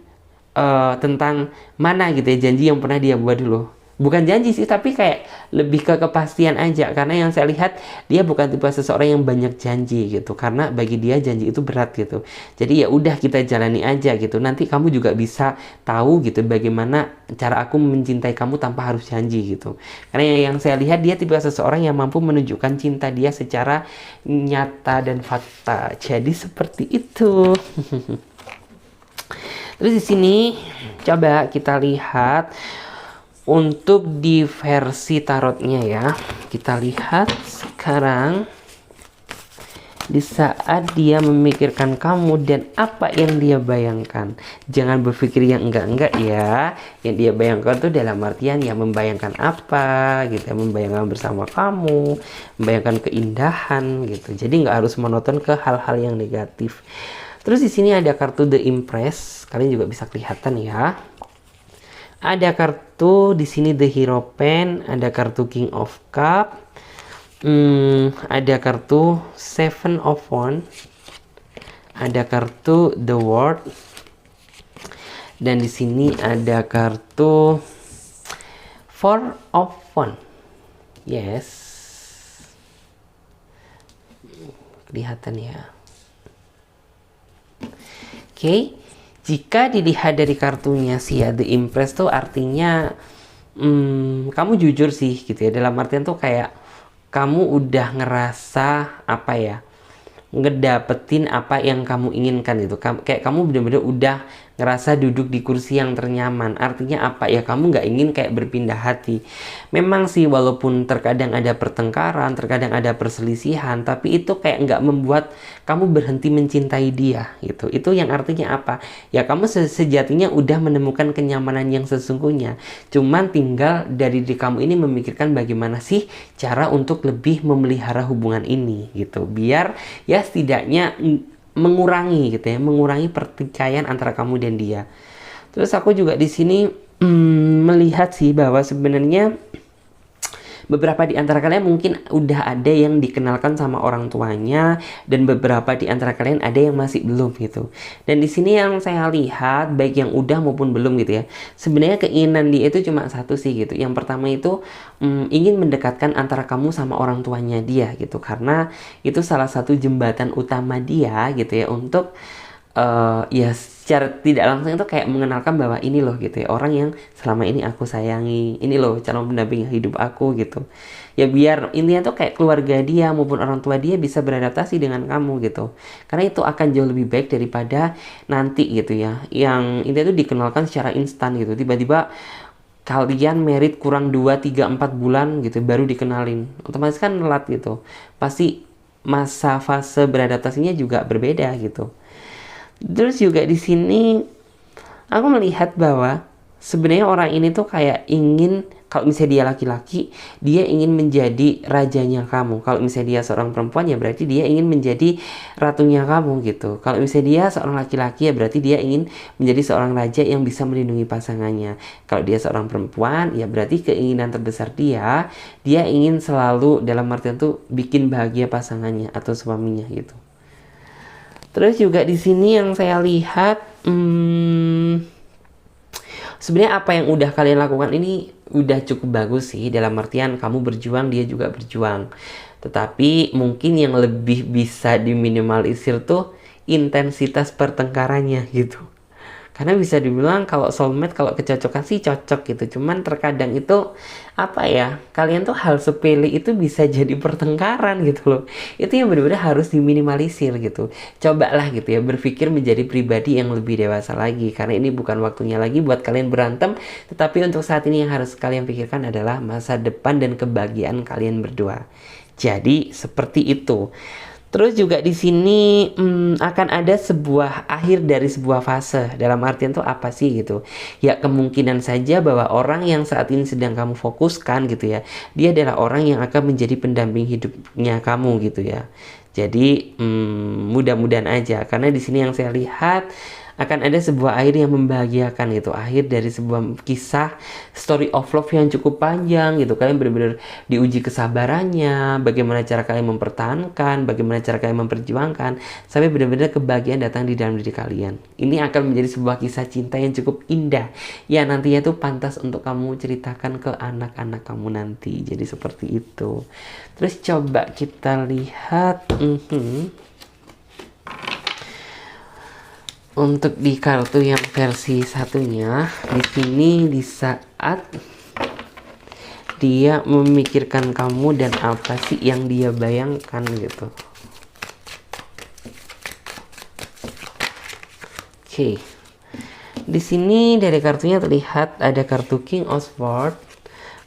tentang mana gitu ya janji yang pernah dia buat dulu. Bukan janji sih tapi kayak lebih ke kepastian aja. Karena yang saya lihat dia bukan tipe seseorang yang banyak janji gitu. Karena bagi dia janji itu berat gitu. Jadi ya udah kita jalani aja gitu. Nanti kamu juga bisa tahu gitu bagaimana cara aku mencintai kamu tanpa harus janji gitu. Karena yang saya lihat dia tipe seseorang yang mampu menunjukkan cinta dia secara nyata dan fakta. Jadi seperti itu. Terus di sini coba kita lihat untuk di versi tarotnya ya. Kita lihat sekarang di saat dia memikirkan kamu dan apa yang dia bayangkan. Jangan berpikir yang enggak-enggak ya. Yang dia bayangkan tuh dalam artian ya membayangkan apa gitu ya, membayangkan bersama kamu, membayangkan keindahan gitu. Jadi nggak harus monoton ke hal-hal yang negatif. Terus di sini ada kartu The Empress. Kalian juga bisa kelihatan ya. Ada kartu di sini The Hierophant, ada kartu King of Cup, ada kartu Seven of Wands, ada kartu The World, dan di sini ada kartu Four of Wands. Yes, kelihatan ya. Oke. Jika dilihat dari kartunya sih ya The Empress tuh artinya kamu jujur sih gitu ya. Dalam artian tuh kayak kamu udah ngerasa apa ya, ngedapetin apa yang kamu inginkan gitu. Kayak kamu bener-bener udah ngerasa duduk di kursi yang ternyaman. Artinya apa ya, kamu nggak ingin kayak berpindah hati. Memang sih walaupun terkadang ada pertengkaran, terkadang ada perselisihan, tapi itu kayak nggak membuat kamu berhenti mencintai dia gitu. Itu yang artinya apa ya, kamu sejatinya udah menemukan kenyamanan yang sesungguhnya. Cuman tinggal dari diri kamu ini memikirkan bagaimana sih cara untuk lebih memelihara hubungan ini gitu, biar ya setidaknya mengurangi gitu ya, mengurangi pertikaian antara kamu dan dia. Terus aku juga di sini melihat sih bahwa sebenarnya Beberapa di antara kalian mungkin udah ada yang dikenalkan sama orang tuanya, dan beberapa di antara kalian ada yang masih belum gitu. Dan di sini yang saya lihat, baik yang udah maupun belum gitu ya, sebenarnya keinginan dia itu cuma satu sih gitu. Yang pertama itu ingin mendekatkan antara kamu sama orang tuanya dia gitu, karena itu salah satu jembatan utama dia gitu ya, untuk ya secara tidak langsung itu kayak mengenalkan bahwa ini loh gitu ya, orang yang selama ini aku sayangi, ini loh calon pendamping hidup aku gitu ya, biar intinya tuh kayak keluarga dia maupun orang tua dia bisa beradaptasi dengan kamu gitu, karena itu akan jauh lebih baik daripada nanti gitu ya, yang intinya tuh dikenalkan secara instan gitu, tiba-tiba kalian merit kurang 2, 3, 4 bulan gitu baru dikenalin, otomatis kan telat gitu, pasti masa fase beradaptasinya juga berbeda gitu. Terus juga di sini aku melihat bahwa sebenarnya orang ini tuh kayak ingin, kalau misalnya dia laki-laki, dia ingin menjadi rajanya kamu. Kalau misalnya dia seorang perempuan, ya berarti dia ingin menjadi ratunya kamu gitu. Kalau misalnya dia seorang laki-laki, ya berarti dia ingin menjadi seorang raja yang bisa melindungi pasangannya. Kalau dia seorang perempuan, ya berarti keinginan terbesar dia ingin selalu dalam artian tuh bikin bahagia pasangannya atau suaminya gitu. Terus juga di sini yang saya lihat, sebenarnya apa yang udah kalian lakukan ini udah cukup bagus sih, dalam artian kamu berjuang, dia juga berjuang. Tetapi mungkin yang lebih bisa diminimalisir tuh intensitas pertengkarannya gitu. Karena bisa dibilang kalau soulmate, kalau kecocokan sih cocok gitu. Cuman terkadang itu apa ya, kalian tuh hal sepele itu bisa jadi pertengkaran gitu loh. Itu yang benar-benar harus diminimalisir gitu. Cobalah gitu ya berpikir menjadi pribadi yang lebih dewasa lagi. Karena ini bukan waktunya lagi buat kalian berantem. Tetapi untuk saat ini yang harus kalian pikirkan adalah masa depan dan kebahagiaan kalian berdua. Jadi seperti itu. Terus juga di sini akan ada sebuah akhir dari sebuah fase. Dalam artian tuh apa sih gitu? Ya kemungkinan saja bahwa orang yang saat ini sedang kamu fokuskan gitu ya, dia adalah orang yang akan menjadi pendamping hidupnya kamu gitu ya. Jadi mudah-mudahan aja, karena di sini yang saya lihat akan ada sebuah akhir yang membahagiakan gitu, akhir dari sebuah kisah story of love yang cukup panjang gitu. Kalian benar-benar diuji kesabarannya, bagaimana cara kalian mempertahankan, bagaimana cara kalian memperjuangkan sampai benar-benar kebahagiaan datang di dalam diri kalian. Ini akan menjadi sebuah kisah cinta yang cukup indah ya, nantinya tuh pantas untuk kamu ceritakan ke anak-anak kamu nanti. Jadi seperti itu. Terus coba kita lihat untuk di kartu yang versi satunya, di sini di saat dia memikirkan kamu dan apa sih yang dia bayangkan gitu. Oke. Di sini dari kartunya terlihat ada kartu King of Swords,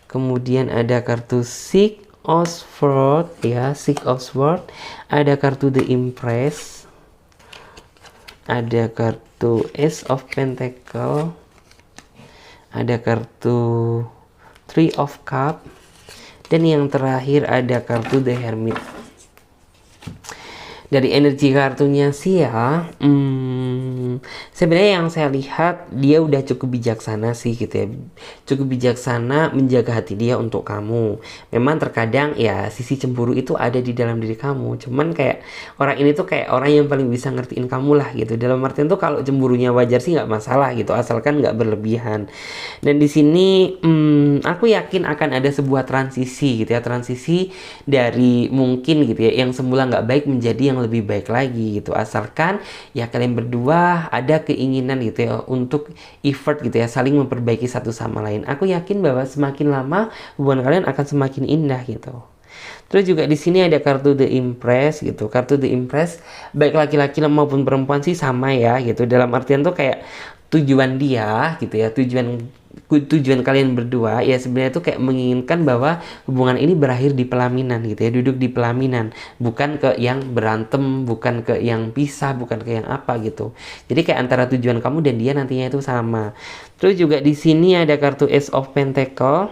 kemudian ada kartu Six of Swords ya, Six of Swords, ada kartu The Empress, ada kartu Ace of Pentacle, ada kartu Three of Cup, dan yang terakhir ada kartu The Hermit. Dari energi kartunya sih ya, sebenarnya yang saya lihat dia udah cukup bijaksana sih gitu ya, cukup bijaksana menjaga hati dia untuk kamu. Memang terkadang ya sisi cemburu itu ada di dalam diri kamu, cuman kayak orang ini tuh kayak orang yang paling bisa ngertiin kamu lah gitu. Dalam artian tuh kalau cemburunya wajar sih nggak masalah gitu, asalkan nggak berlebihan. Dan di sini aku yakin akan ada sebuah transisi gitu ya, transisi dari mungkin gitu ya yang semula nggak baik menjadi yang lebih baik lagi gitu, asalkan ya kalian berdua ada keinginan gitu ya untuk effort gitu ya, saling memperbaiki satu sama lain. Aku yakin bahwa semakin lama hubungan kalian akan semakin indah gitu. Terus juga di sini ada kartu The Empress gitu. Kartu The Empress baik laki-laki maupun perempuan sih sama ya gitu. Dalam artian tuh kayak tujuan dia gitu ya, tujuan kalian berdua ya sebenarnya tuh kayak menginginkan bahwa hubungan ini berakhir di pelaminan gitu ya, duduk di pelaminan, bukan ke yang berantem, bukan ke yang pisah, bukan ke yang apa gitu. Jadi kayak antara tujuan kamu dan dia nantinya itu sama. Terus juga di sini ada kartu Ace of Pentacle.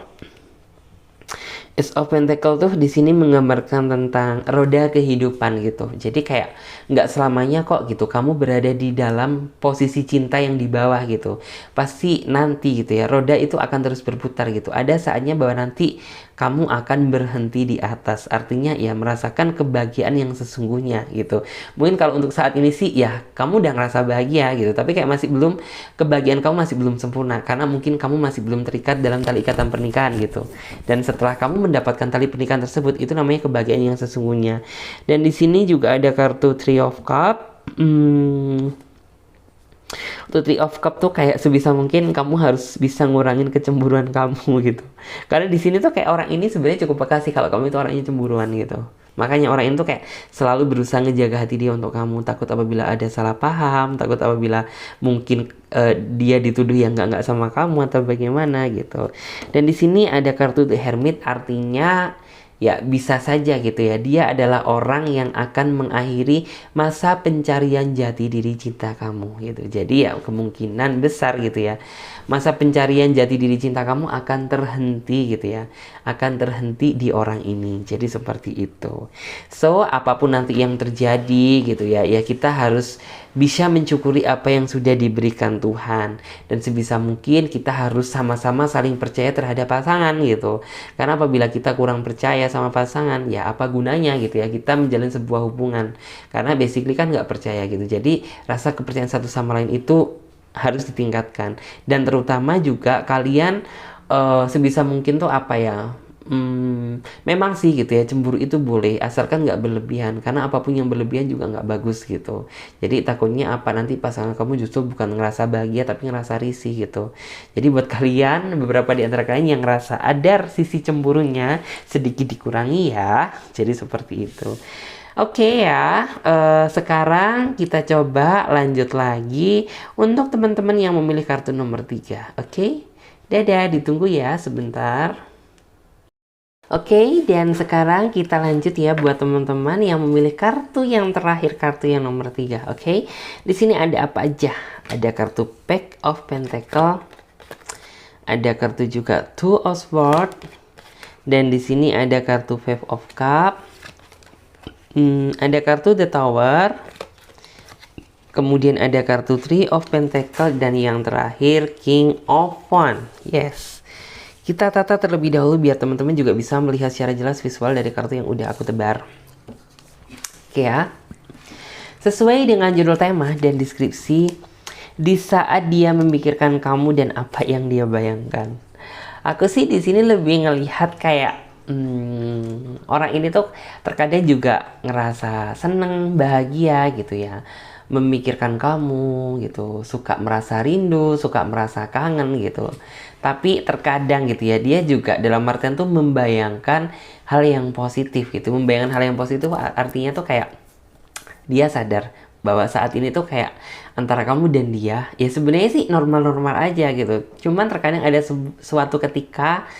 Ace of Pentacle tuh di sini menggambarkan tentang roda kehidupan gitu. Jadi kayak nggak selamanya kok gitu kamu berada di dalam posisi cinta yang di bawah gitu. Pasti nanti gitu ya roda itu akan terus berputar gitu. Ada saatnya bahwa nanti kamu akan berhenti di atas. Artinya ya merasakan kebahagiaan yang sesungguhnya gitu. Mungkin kalau untuk saat ini sih ya kamu udah ngerasa bahagia gitu, tapi kayak masih belum, kebahagiaan kamu masih belum sempurna karena mungkin kamu masih belum terikat dalam tali ikatan pernikahan gitu. Dan setelah kamu mendapatkan tali pernikahan tersebut, itu namanya kebahagiaan yang sesungguhnya. Dan di sini juga ada kartu Three of Cup. Untuk Three of Cup tuh kayak sebisa mungkin kamu harus bisa ngurangin kecemburuan kamu gitu. Karena di sini tuh kayak orang ini sebenarnya cukup peka sih kalau kamu itu orangnya cemburuan gitu. Makanya orang itu kayak selalu berusaha ngejaga hati dia untuk kamu. Takut apabila ada salah paham, takut apabila mungkin dia dituduh yang nggak sama kamu atau bagaimana gitu. Dan di sini ada kartu The Hermit, artinya ya bisa saja gitu ya, dia adalah orang yang akan mengakhiri masa pencarian jati diri cinta kamu gitu. Jadi ya kemungkinan besar gitu ya, masa pencarian jati diri cinta kamu akan terhenti gitu ya, akan terhenti di orang ini. Jadi seperti itu. So apapun nanti yang terjadi gitu ya, ya kita harus bisa mencukuri apa yang sudah diberikan Tuhan, dan sebisa mungkin kita harus sama-sama saling percaya terhadap pasangan gitu. Karena apabila kita kurang percaya sama pasangan, ya apa gunanya gitu ya kita menjalin sebuah hubungan, karena basically kan nggak percaya gitu. Jadi rasa kepercayaan satu sama lain itu harus ditingkatkan, dan terutama juga kalian sebisa mungkin tuh apa ya, memang sih gitu ya, cemburu itu boleh asalkan nggak berlebihan, karena apapun yang berlebihan juga nggak bagus gitu. Jadi takutnya apa, nanti pasangan kamu justru bukan ngerasa bahagia tapi ngerasa risih gitu. Jadi buat kalian, beberapa di antara kalian yang ngerasa ada sisi cemburunya, sedikit dikurangi ya. Jadi seperti itu. Oke ya, sekarang kita coba lanjut lagi untuk teman-teman yang memilih kartu nomor 3. Oke, dadah, ditunggu ya sebentar. Oke, dan sekarang kita lanjut ya buat teman-teman yang memilih kartu yang terakhir, kartu yang nomor 3. Oke, di sini ada apa aja? Ada kartu Pack of Pentacle, ada kartu juga Two of Swords, dan di sini ada kartu Five of Cup, ada kartu The Tower, kemudian ada kartu Three of Pentacle, dan yang terakhir King of Wands. Yes. Kita tata terlebih dahulu biar teman-teman juga bisa melihat secara jelas visual dari kartu yang udah aku tebar. Oke ya. Sesuai dengan judul tema dan deskripsi, di saat dia memikirkan kamu dan apa yang dia bayangkan. Aku sih di sini lebih ngelihat kayak orang ini tuh terkadang juga ngerasa seneng, bahagia gitu ya, memikirkan kamu gitu, suka merasa rindu, suka merasa kangen gitu. Tapi terkadang gitu ya, dia juga dalam artian tuh membayangkan hal yang positif gitu. Membayangkan hal yang positif artinya tuh kayak dia sadar bahwa saat ini tuh kayak antara kamu dan dia ya sebenarnya sih normal-normal aja gitu. Cuman terkadang ada suatu ketika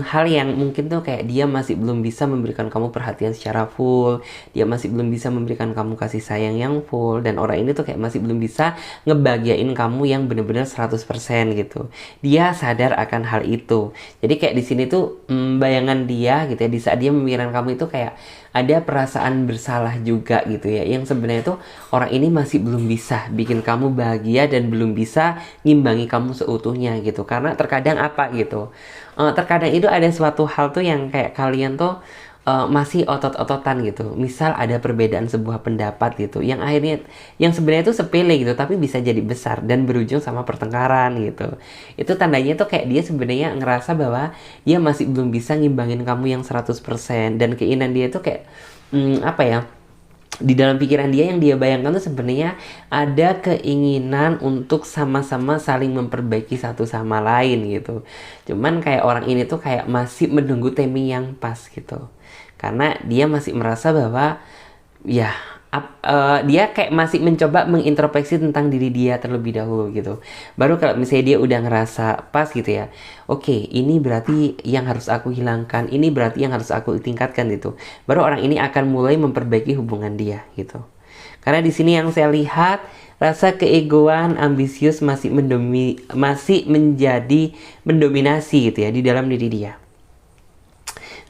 hal yang mungkin tuh kayak dia masih belum bisa memberikan kamu perhatian secara full, dia masih belum bisa memberikan kamu kasih sayang yang full, dan orang ini tuh kayak masih belum bisa ngebahagiain kamu yang bener-bener 100% gitu. Dia sadar akan hal itu. Jadi kayak di sini tuh bayangan dia gitu ya, di saat dia memikirkan kamu itu kayak ada perasaan bersalah juga gitu ya, yang sebenarnya tuh orang ini masih belum bisa bikin kamu bahagia dan belum bisa ngimbangi kamu seutuhnya gitu. Karena terkadang apa gitu, terkadang itu ada suatu hal tuh yang kayak kalian tuh masih otot-ototan gitu. Misal ada perbedaan sebuah pendapat gitu, yang akhirnya yang sebenarnya itu sepele gitu tapi bisa jadi besar dan berujung sama pertengkaran gitu. Itu tandanya tuh kayak dia sebenarnya ngerasa bahwa dia masih belum bisa ngimbangin kamu yang 100%, dan keinginan dia tuh kayak apa ya, di dalam pikiran dia yang dia bayangkan tuh sebenarnya ada keinginan untuk sama-sama saling memperbaiki satu sama lain gitu. Cuman kayak orang ini tuh kayak masih menunggu timing yang pas gitu. Karena dia masih merasa bahwa ya dia kayak masih mencoba mengintrospeksi tentang diri dia terlebih dahulu gitu. Baru kalau misalnya dia udah ngerasa pas gitu ya, oke, ini berarti yang harus aku hilangkan, ini berarti yang harus aku tingkatkan gitu. Baru orang ini akan mulai memperbaiki hubungan dia gitu. Karena di sini yang saya lihat, rasa keegoan, ambisius masih menjadi mendominasi gitu ya di dalam diri dia.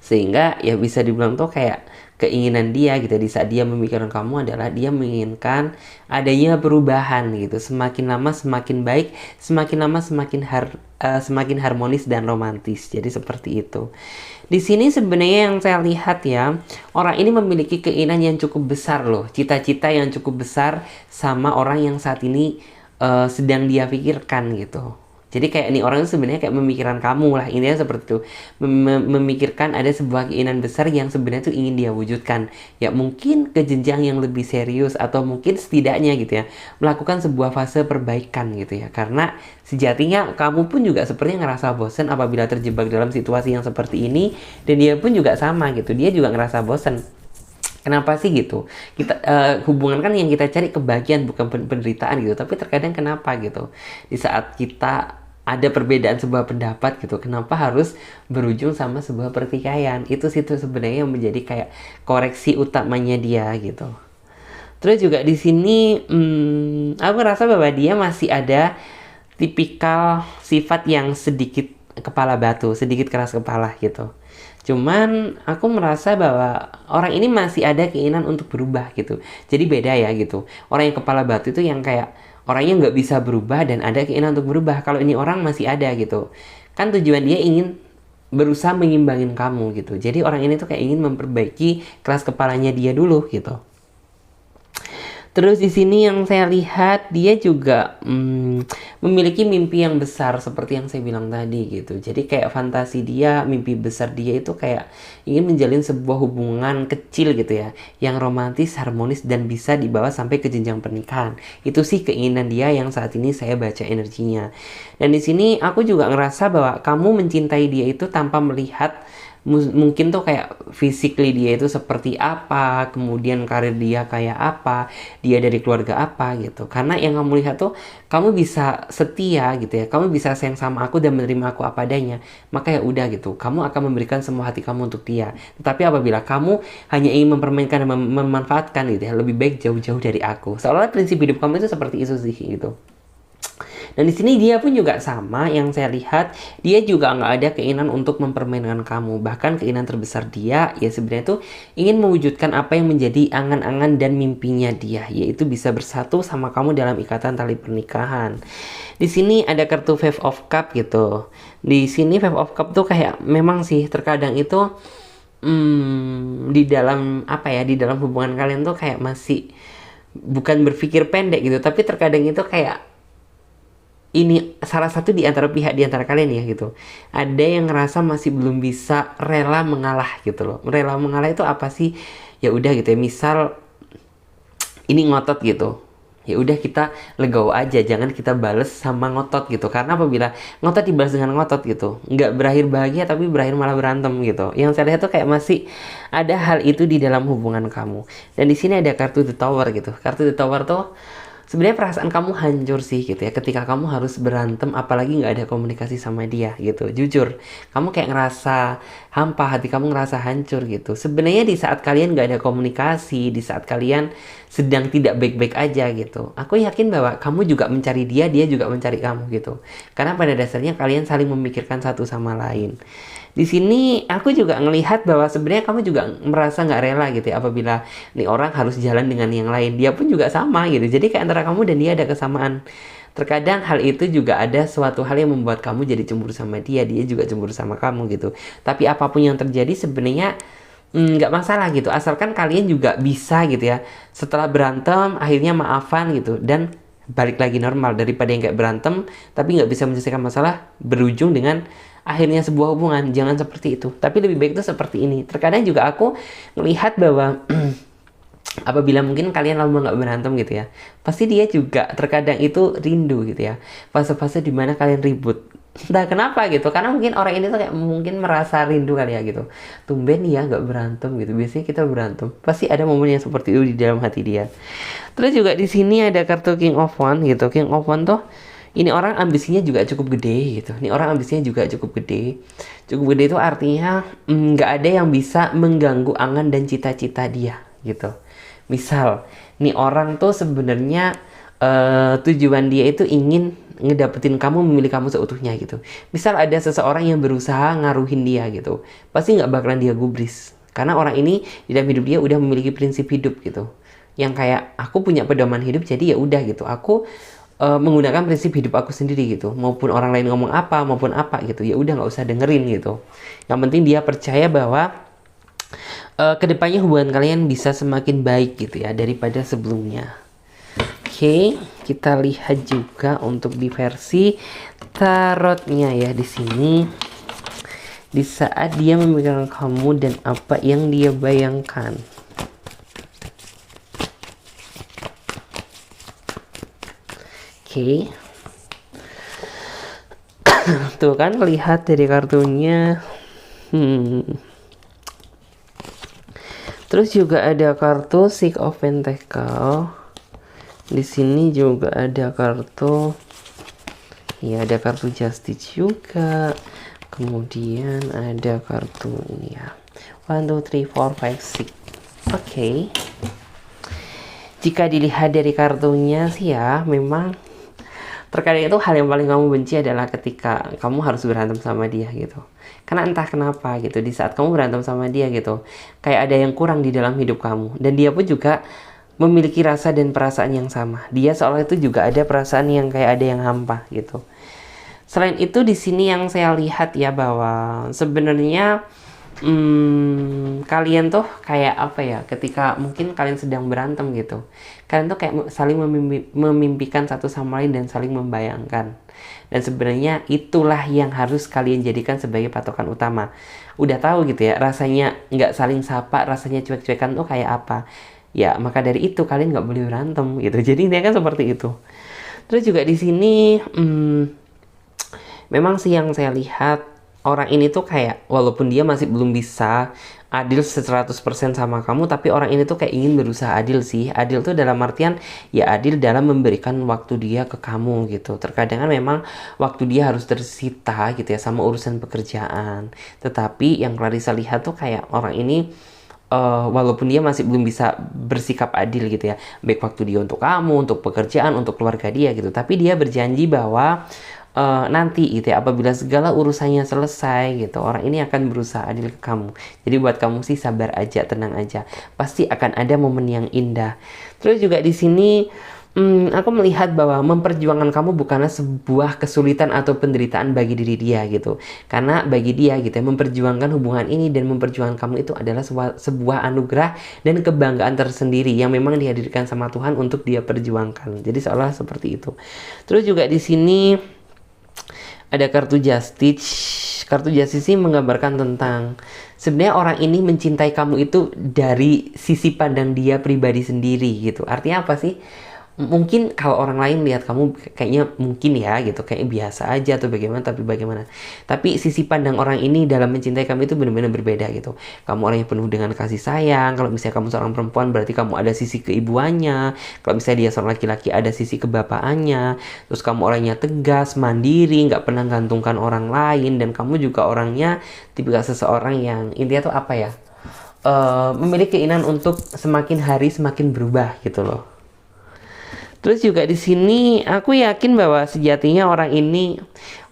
Sehingga ya bisa dibilang tuh kayak keinginan dia gitu di saat dia memikirkan kamu adalah dia menginginkan adanya perubahan gitu. Semakin lama semakin baik, semakin lama semakin harmonis dan romantis. Jadi seperti itu. Di sini sebenarnya yang saya lihat ya, orang ini memiliki keinginan yang cukup besar loh, cita-cita yang cukup besar sama orang yang saat ini sedang dia pikirkan gitu. Jadi kayak nih orang itu sebenarnya kayak memikirkan kamu lah, intinya seperti itu. Memikirkan ada sebuah keinginan besar yang sebenarnya tuh ingin dia wujudkan. Ya mungkin ke jenjang yang lebih serius atau mungkin setidaknya gitu ya, melakukan sebuah fase perbaikan gitu ya. Karena sejatinya kamu pun juga sepertinya ngerasa bosan apabila terjebak dalam situasi yang seperti ini, dan dia pun juga sama gitu. Dia juga ngerasa bosan. Kenapa sih gitu? Kita hubungan kan yang kita cari kebahagiaan bukan penderitaan gitu. Tapi terkadang kenapa gitu? Di saat kita ada perbedaan sebuah pendapat gitu, kenapa harus berujung sama sebuah pertikaian? Itu situ sebenarnya yang menjadi kayak koreksi utamanya dia gitu. Terus juga di sini aku rasa bahwa dia masih ada tipikal sifat yang sedikit kepala batu, sedikit keras kepala gitu. Cuman aku merasa bahwa orang ini masih ada keinginan untuk berubah gitu. Jadi beda ya gitu. Orang yang kepala batu itu yang kayak orangnya nggak bisa berubah dan ada keinginan untuk berubah. Kalau ini orang masih ada gitu. Kan tujuan dia ingin berusaha mengimbangin kamu gitu. Jadi orang ini tuh kayak ingin memperbaiki kelas kepalanya dia dulu gitu. Terus di sini yang saya lihat dia juga memiliki mimpi yang besar seperti yang saya bilang tadi gitu. Jadi kayak fantasi dia, mimpi besar dia itu kayak ingin menjalin sebuah hubungan kecil gitu ya, yang romantis, harmonis dan bisa dibawa sampai ke jenjang pernikahan. Itu sih keinginan dia yang saat ini saya baca energinya. Dan di sini aku juga ngerasa bahwa kamu mencintai dia itu tanpa melihat mungkin tuh kayak physically dia itu seperti apa, kemudian karir dia kayak apa, dia dari keluarga apa gitu. Karena yang kamu lihat tuh kamu bisa setia gitu ya, kamu bisa sayang sama aku dan menerima aku apa adanya, maka ya udah gitu, kamu akan memberikan semua hati kamu untuk dia. Tetapi apabila kamu hanya ingin mempermainkan dan memanfaatkan gitu ya, lebih baik jauh-jauh dari aku. Soalnya prinsip hidup kamu itu seperti itu sih gitu. Dan di sini dia pun juga sama, yang saya lihat dia juga nggak ada keinginan untuk mempermainkan kamu. Bahkan keinginan terbesar dia ya sebenarnya tuh ingin mewujudkan apa yang menjadi angan-angan dan mimpinya dia, yaitu bisa bersatu sama kamu dalam ikatan tali pernikahan. Di sini ada kartu Five of Cup gitu. Di sini Five of Cup tuh kayak memang sih terkadang itu di dalam apa ya, di dalam hubungan kalian tuh kayak masih bukan berpikir pendek gitu, tapi terkadang itu kayak ini salah satu di antara pihak di antara kalian ya gitu. Ada yang ngerasa masih belum bisa rela mengalah gitu loh. Rela mengalah itu apa sih? Ya udah gitu ya. Misal ini ngotot gitu. Ya udah kita legowo aja, jangan kita bales sama ngotot gitu. Karena apabila ngotot dibalas dengan ngotot gitu, nggak berakhir bahagia tapi berakhir malah berantem gitu. Yang saya lihat tuh kayak masih ada hal itu di dalam hubungan kamu. Dan di sini ada kartu The Tower gitu. Kartu The Tower tuh sebenarnya perasaan kamu hancur sih gitu ya ketika kamu harus berantem, apalagi nggak ada komunikasi sama dia gitu. Jujur, kamu kayak ngerasa hampa, hati kamu ngerasa hancur gitu. Sebenarnya di saat kalian nggak ada komunikasi, di saat kalian sedang tidak baik-baik aja gitu, aku yakin bahwa kamu juga mencari dia, dia juga mencari kamu gitu. Karena pada dasarnya kalian saling memikirkan satu sama lain. Di sini aku juga ngelihat bahwa sebenarnya kamu juga merasa nggak rela gitu ya apabila nih orang harus jalan dengan yang lain. Dia pun juga sama gitu. Jadi kayak antara kamu dan dia ada kesamaan. Terkadang hal itu juga ada suatu hal yang membuat kamu jadi cemburu sama dia, dia juga cemburu sama kamu gitu. Tapi apapun yang terjadi sebenarnya nggak masalah gitu. Asalkan kalian juga bisa gitu ya. Setelah berantem akhirnya maafan gitu dan balik lagi normal, daripada yang kayak berantem tapi nggak bisa menyelesaikan masalah berujung dengan akhirnya sebuah hubungan. Jangan seperti itu, tapi lebih baik itu seperti ini. Terkadang juga aku melihat bahwa apabila mungkin kalian lama nggak berantem gitu ya, pasti dia juga terkadang itu rindu gitu ya, fase-fase dimana kalian ribut. Entah kenapa gitu, karena mungkin orang ini tuh kayak mungkin merasa rindu kali ya gitu. Tumben ya nggak berantem gitu, biasanya kita berantem. Pasti ada momen yang seperti itu di dalam hati dia. Terus juga di sini ada kartu King of Wands gitu. King of Wands tuh ini orang ambisinya juga cukup gede gitu. Ini orang ambisinya juga cukup gede. Cukup gede itu artinya nggak ada yang bisa mengganggu angan dan cita-cita dia gitu. Misal, nih orang tuh sebenarnya tujuan dia itu ingin ngedapetin kamu, memilih kamu seutuhnya gitu. Misal ada seseorang yang berusaha ngaruhin dia gitu, pasti nggak bakalan dia gubris. Karena orang ini di dalam hidup dia udah memiliki prinsip hidup gitu. Yang kayak aku punya pedoman hidup, jadi ya udah gitu. Aku menggunakan prinsip hidup aku sendiri gitu, maupun orang lain ngomong apa maupun apa gitu, ya udah nggak usah dengerin gitu. Yang penting dia percaya bahwa kedepannya hubungan kalian bisa semakin baik gitu ya daripada sebelumnya. Oke, kita lihat juga untuk di versi tarotnya ya di sini. Di saat dia memikirkan kamu dan apa yang dia bayangkan. Oke. Tuh kan lihat dari kartunya. Terus juga ada kartu Six of Pentacles. Di sini juga ada kartu, ya ada kartu Justice juga. Kemudian ada kartu ini ya. 1, 2, 3, 4, 5, 6. Oke. Jika dilihat dari kartunya sih ya, memang terkadang itu hal yang paling kamu benci adalah ketika kamu harus berantem sama dia gitu. Karena entah kenapa gitu, di saat kamu berantem sama dia gitu, kayak ada yang kurang di dalam hidup kamu. Dan dia pun juga memiliki rasa dan perasaan yang sama. Dia seolah itu juga ada perasaan yang kayak ada yang hampa gitu. Selain itu di sini yang saya lihat ya bahwa sebenarnya kalian tuh kayak apa ya, ketika mungkin kalian sedang berantem gitu, kalian tuh kayak saling memimpikan satu sama lain dan saling membayangkan. Dan sebenarnya itulah yang harus kalian jadikan sebagai patokan utama. Udah tahu gitu ya, rasanya nggak saling sapa, rasanya cuek-cuekan tuh kayak apa. Ya maka dari itu kalian nggak boleh berantem gitu. Jadi ini kan seperti itu. Terus juga di sini memang sih yang saya lihat, orang ini tuh kayak walaupun dia masih belum bisa adil 100% sama kamu, tapi orang ini tuh kayak ingin berusaha adil sih. Adil tuh dalam artian ya adil dalam memberikan waktu dia ke kamu gitu. Terkadang kan memang waktu dia harus tersita gitu ya sama urusan pekerjaan. Tetapi yang Clarissa lihat tuh kayak orang ini walaupun dia masih belum bisa bersikap adil gitu ya, baik waktu dia untuk kamu, untuk pekerjaan, untuk keluarga dia gitu, tapi dia berjanji bahwa nanti gitu ya, apabila segala urusannya selesai gitu, orang ini akan berusaha adil ke kamu. Jadi buat kamu sih sabar aja, tenang aja, pasti akan ada momen yang indah. Terus juga di sini aku melihat bahwa memperjuangkan kamu bukanlah sebuah kesulitan atau penderitaan bagi diri dia gitu. Karena bagi dia gitu ya, memperjuangkan hubungan ini dan memperjuangkan kamu itu adalah sebuah anugerah dan kebanggaan tersendiri yang memang dihadirkan sama Tuhan untuk dia perjuangkan. Jadi seolah seperti itu. Terus juga di sini ada kartu Justice. Kartu Justice ini menggambarkan tentang sebenarnya orang ini mencintai kamu itu dari sisi pandang dia pribadi sendiri gitu. Artinya apa sih? Mungkin kalau orang lain lihat kamu kayaknya mungkin ya gitu, kayak biasa aja atau bagaimana, tapi sisi pandang orang ini dalam mencintai kamu itu benar-benar berbeda gitu. Kamu orang yang penuh dengan kasih sayang. Kalau misalnya kamu seorang perempuan, berarti kamu ada sisi keibuannya. Kalau misalnya dia seorang laki-laki, ada sisi kebapaannya. Terus kamu orangnya tegas, mandiri, nggak pernah gantungkan orang lain. Dan kamu juga orangnya tipikal seseorang yang intinya tuh apa ya, memiliki keinginan untuk semakin hari semakin berubah gitu loh. Terus juga di sini aku yakin bahwa sejatinya orang ini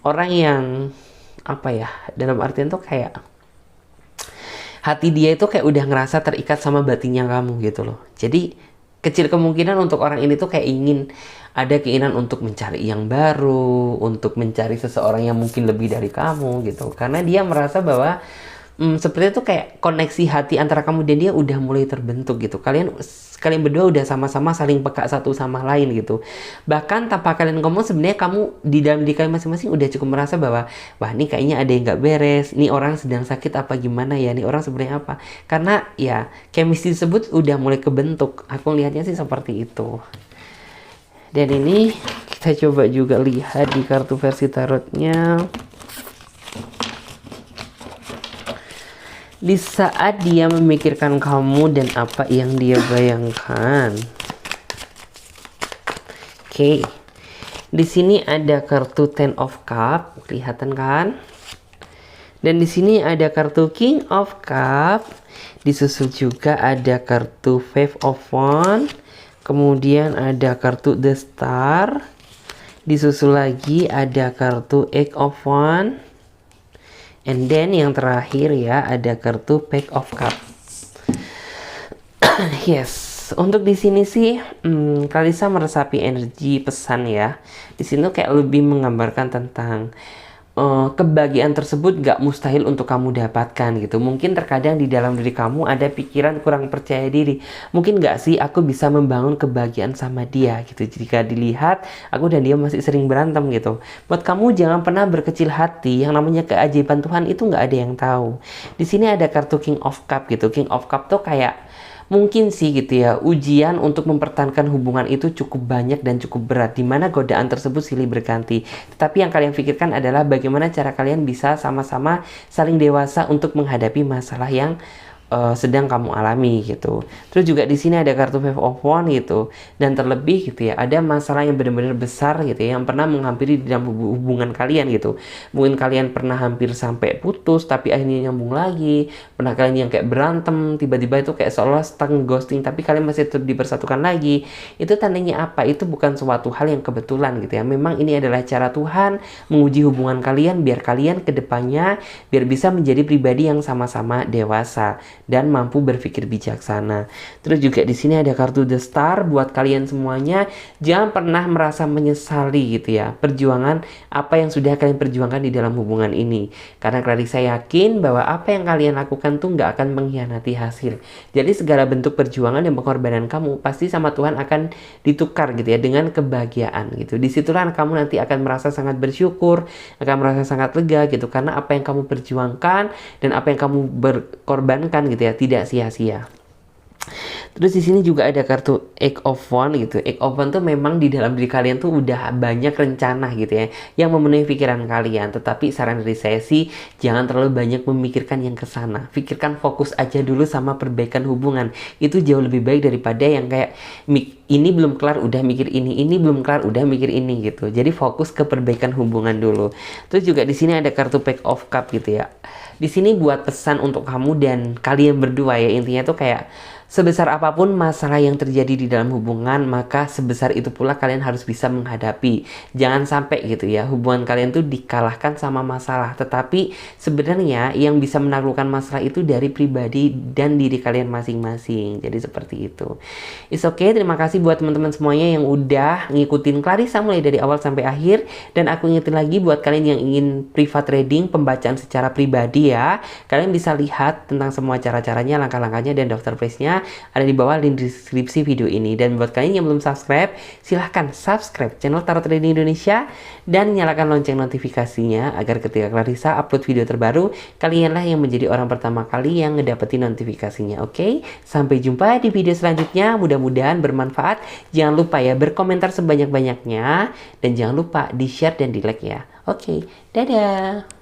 orang yang apa ya, dalam artian tuh kayak hati dia itu kayak udah ngerasa terikat sama batinnya kamu gitu loh. Jadi kecil kemungkinan untuk orang ini tuh kayak ada keinginan untuk mencari yang baru, untuk mencari seseorang yang mungkin lebih dari kamu gitu. Karena dia merasa bahwa sepertinya tuh kayak koneksi hati antara kamu dan dia udah mulai terbentuk gitu. Kalian berdua udah sama-sama saling peka satu sama lain gitu. Bahkan tanpa kalian ngomong sebenarnya kamu di dalam diri kalian masing-masing udah cukup merasa bahwa wah ini kayaknya ada yang nggak beres. Ini orang sedang sakit apa gimana ya? Ini orang sebenarnya apa? Karena ya chemistry tersebut udah mulai kebentuk. Aku lihatnya sih seperti itu. Dan ini kita coba juga lihat di kartu versi tarotnya. Di saat dia memikirkan kamu dan apa yang dia bayangkan. Oke. Di sini ada kartu Ten of Cup, kelihatan kan? Dan di sini ada kartu King of Cup. Disusul juga ada kartu Five of Wands. Kemudian ada kartu The Star. Disusul lagi ada kartu Eight of Wands. And then yang terakhir ya ada kartu Pack of Cup. Yes. Untuk di sini sih, Clarissa meresapi energi pesan ya. Di sini tuh kayak lebih menggambarkan tentang kebahagiaan tersebut gak mustahil untuk kamu dapatkan gitu. Mungkin terkadang di dalam diri kamu ada pikiran kurang percaya diri. Mungkin gak sih aku bisa membangun kebahagiaan sama dia gitu. Jika dilihat aku dan dia masih sering berantem gitu. Buat kamu jangan pernah berkecil hati. Yang namanya keajaiban Tuhan itu gak ada yang tahu. Di sini ada kartu King of Cup gitu. King of Cup tuh kayak mungkin sih gitu ya, ujian untuk mempertahankan hubungan itu cukup banyak dan cukup berat, dimana godaan tersebut silih berganti. Tetapi yang kalian pikirkan adalah bagaimana cara kalian bisa sama-sama saling dewasa untuk menghadapi masalah yang sedang kamu alami gitu. Terus juga di sini ada kartu Five of Wands gitu. Dan terlebih gitu ya, ada masalah yang benar-benar besar gitu ya, yang pernah menghampiri di dalam hubungan kalian gitu. Mungkin kalian pernah hampir sampai putus tapi akhirnya nyambung lagi. Pernah kalian yang kayak berantem, tiba-tiba itu kayak seolah stuck ghosting tapi kalian masih tetap dipersatukan lagi. Itu tandanya apa? Itu bukan suatu hal yang kebetulan gitu ya. Memang ini adalah cara Tuhan menguji hubungan kalian biar kalian kedepannya biar bisa menjadi pribadi yang sama-sama dewasa dan mampu berpikir bijaksana. Terus juga di sini ada kartu The Star buat kalian semuanya, jangan pernah merasa menyesali gitu ya perjuangan apa yang sudah kalian perjuangkan di dalam hubungan ini. Karena Clarissa yakin bahwa apa yang kalian lakukan tuh nggak akan mengkhianati hasil. Jadi segala bentuk perjuangan dan pengorbanan kamu pasti sama Tuhan akan ditukar gitu ya dengan kebahagiaan gitu. Disitulah kamu nanti akan merasa sangat bersyukur, akan merasa sangat lega gitu karena apa yang kamu perjuangkan dan apa yang kamu berkorbankan gitu ya tidak sia-sia. Terus di sini juga ada kartu Eight of Wands gitu. Eight of Wands tuh memang di dalam diri kalian tuh udah banyak rencana gitu ya yang memenuhi pikiran kalian. Tetapi saran dari saya sih jangan terlalu banyak memikirkan yang kesana. Pikirkan fokus aja dulu sama perbaikan hubungan. Itu jauh lebih baik daripada yang kayak ini belum kelar udah mikir ini belum kelar udah mikir ini gitu. Jadi fokus ke perbaikan hubungan dulu. Terus juga di sini ada kartu Pack of Cup gitu ya. Di sini buat pesan untuk kamu dan kalian berdua ya, intinya tuh kayak sebesar apapun masalah yang terjadi di dalam hubungan, maka sebesar itu pula kalian harus bisa menghadapi. Jangan sampai gitu ya, hubungan kalian tuh dikalahkan sama masalah. Tetapi sebenarnya yang bisa menaklukkan masalah itu dari pribadi dan diri kalian masing-masing. Jadi seperti itu. It's okay, terima kasih buat teman-teman semuanya yang udah ngikutin Clarissa mulai dari awal sampai akhir. Dan aku ingetin lagi buat kalian yang ingin private reading, pembacaan secara pribadi ya. Kalian bisa lihat tentang semua cara-caranya, langkah-langkahnya, dan daftar price-nya ada di bawah link deskripsi video ini. Dan buat kalian yang belum subscribe, silahkan subscribe channel Tarot Reading Indonesia dan nyalakan lonceng notifikasinya agar ketika Clarissa upload video terbaru, kalianlah yang menjadi orang pertama kali yang ngedapetin notifikasinya. Oke, sampai jumpa di video selanjutnya. Mudah-mudahan bermanfaat. Jangan lupa ya berkomentar sebanyak-banyaknya dan jangan lupa di share dan di like ya. Oke, dadah.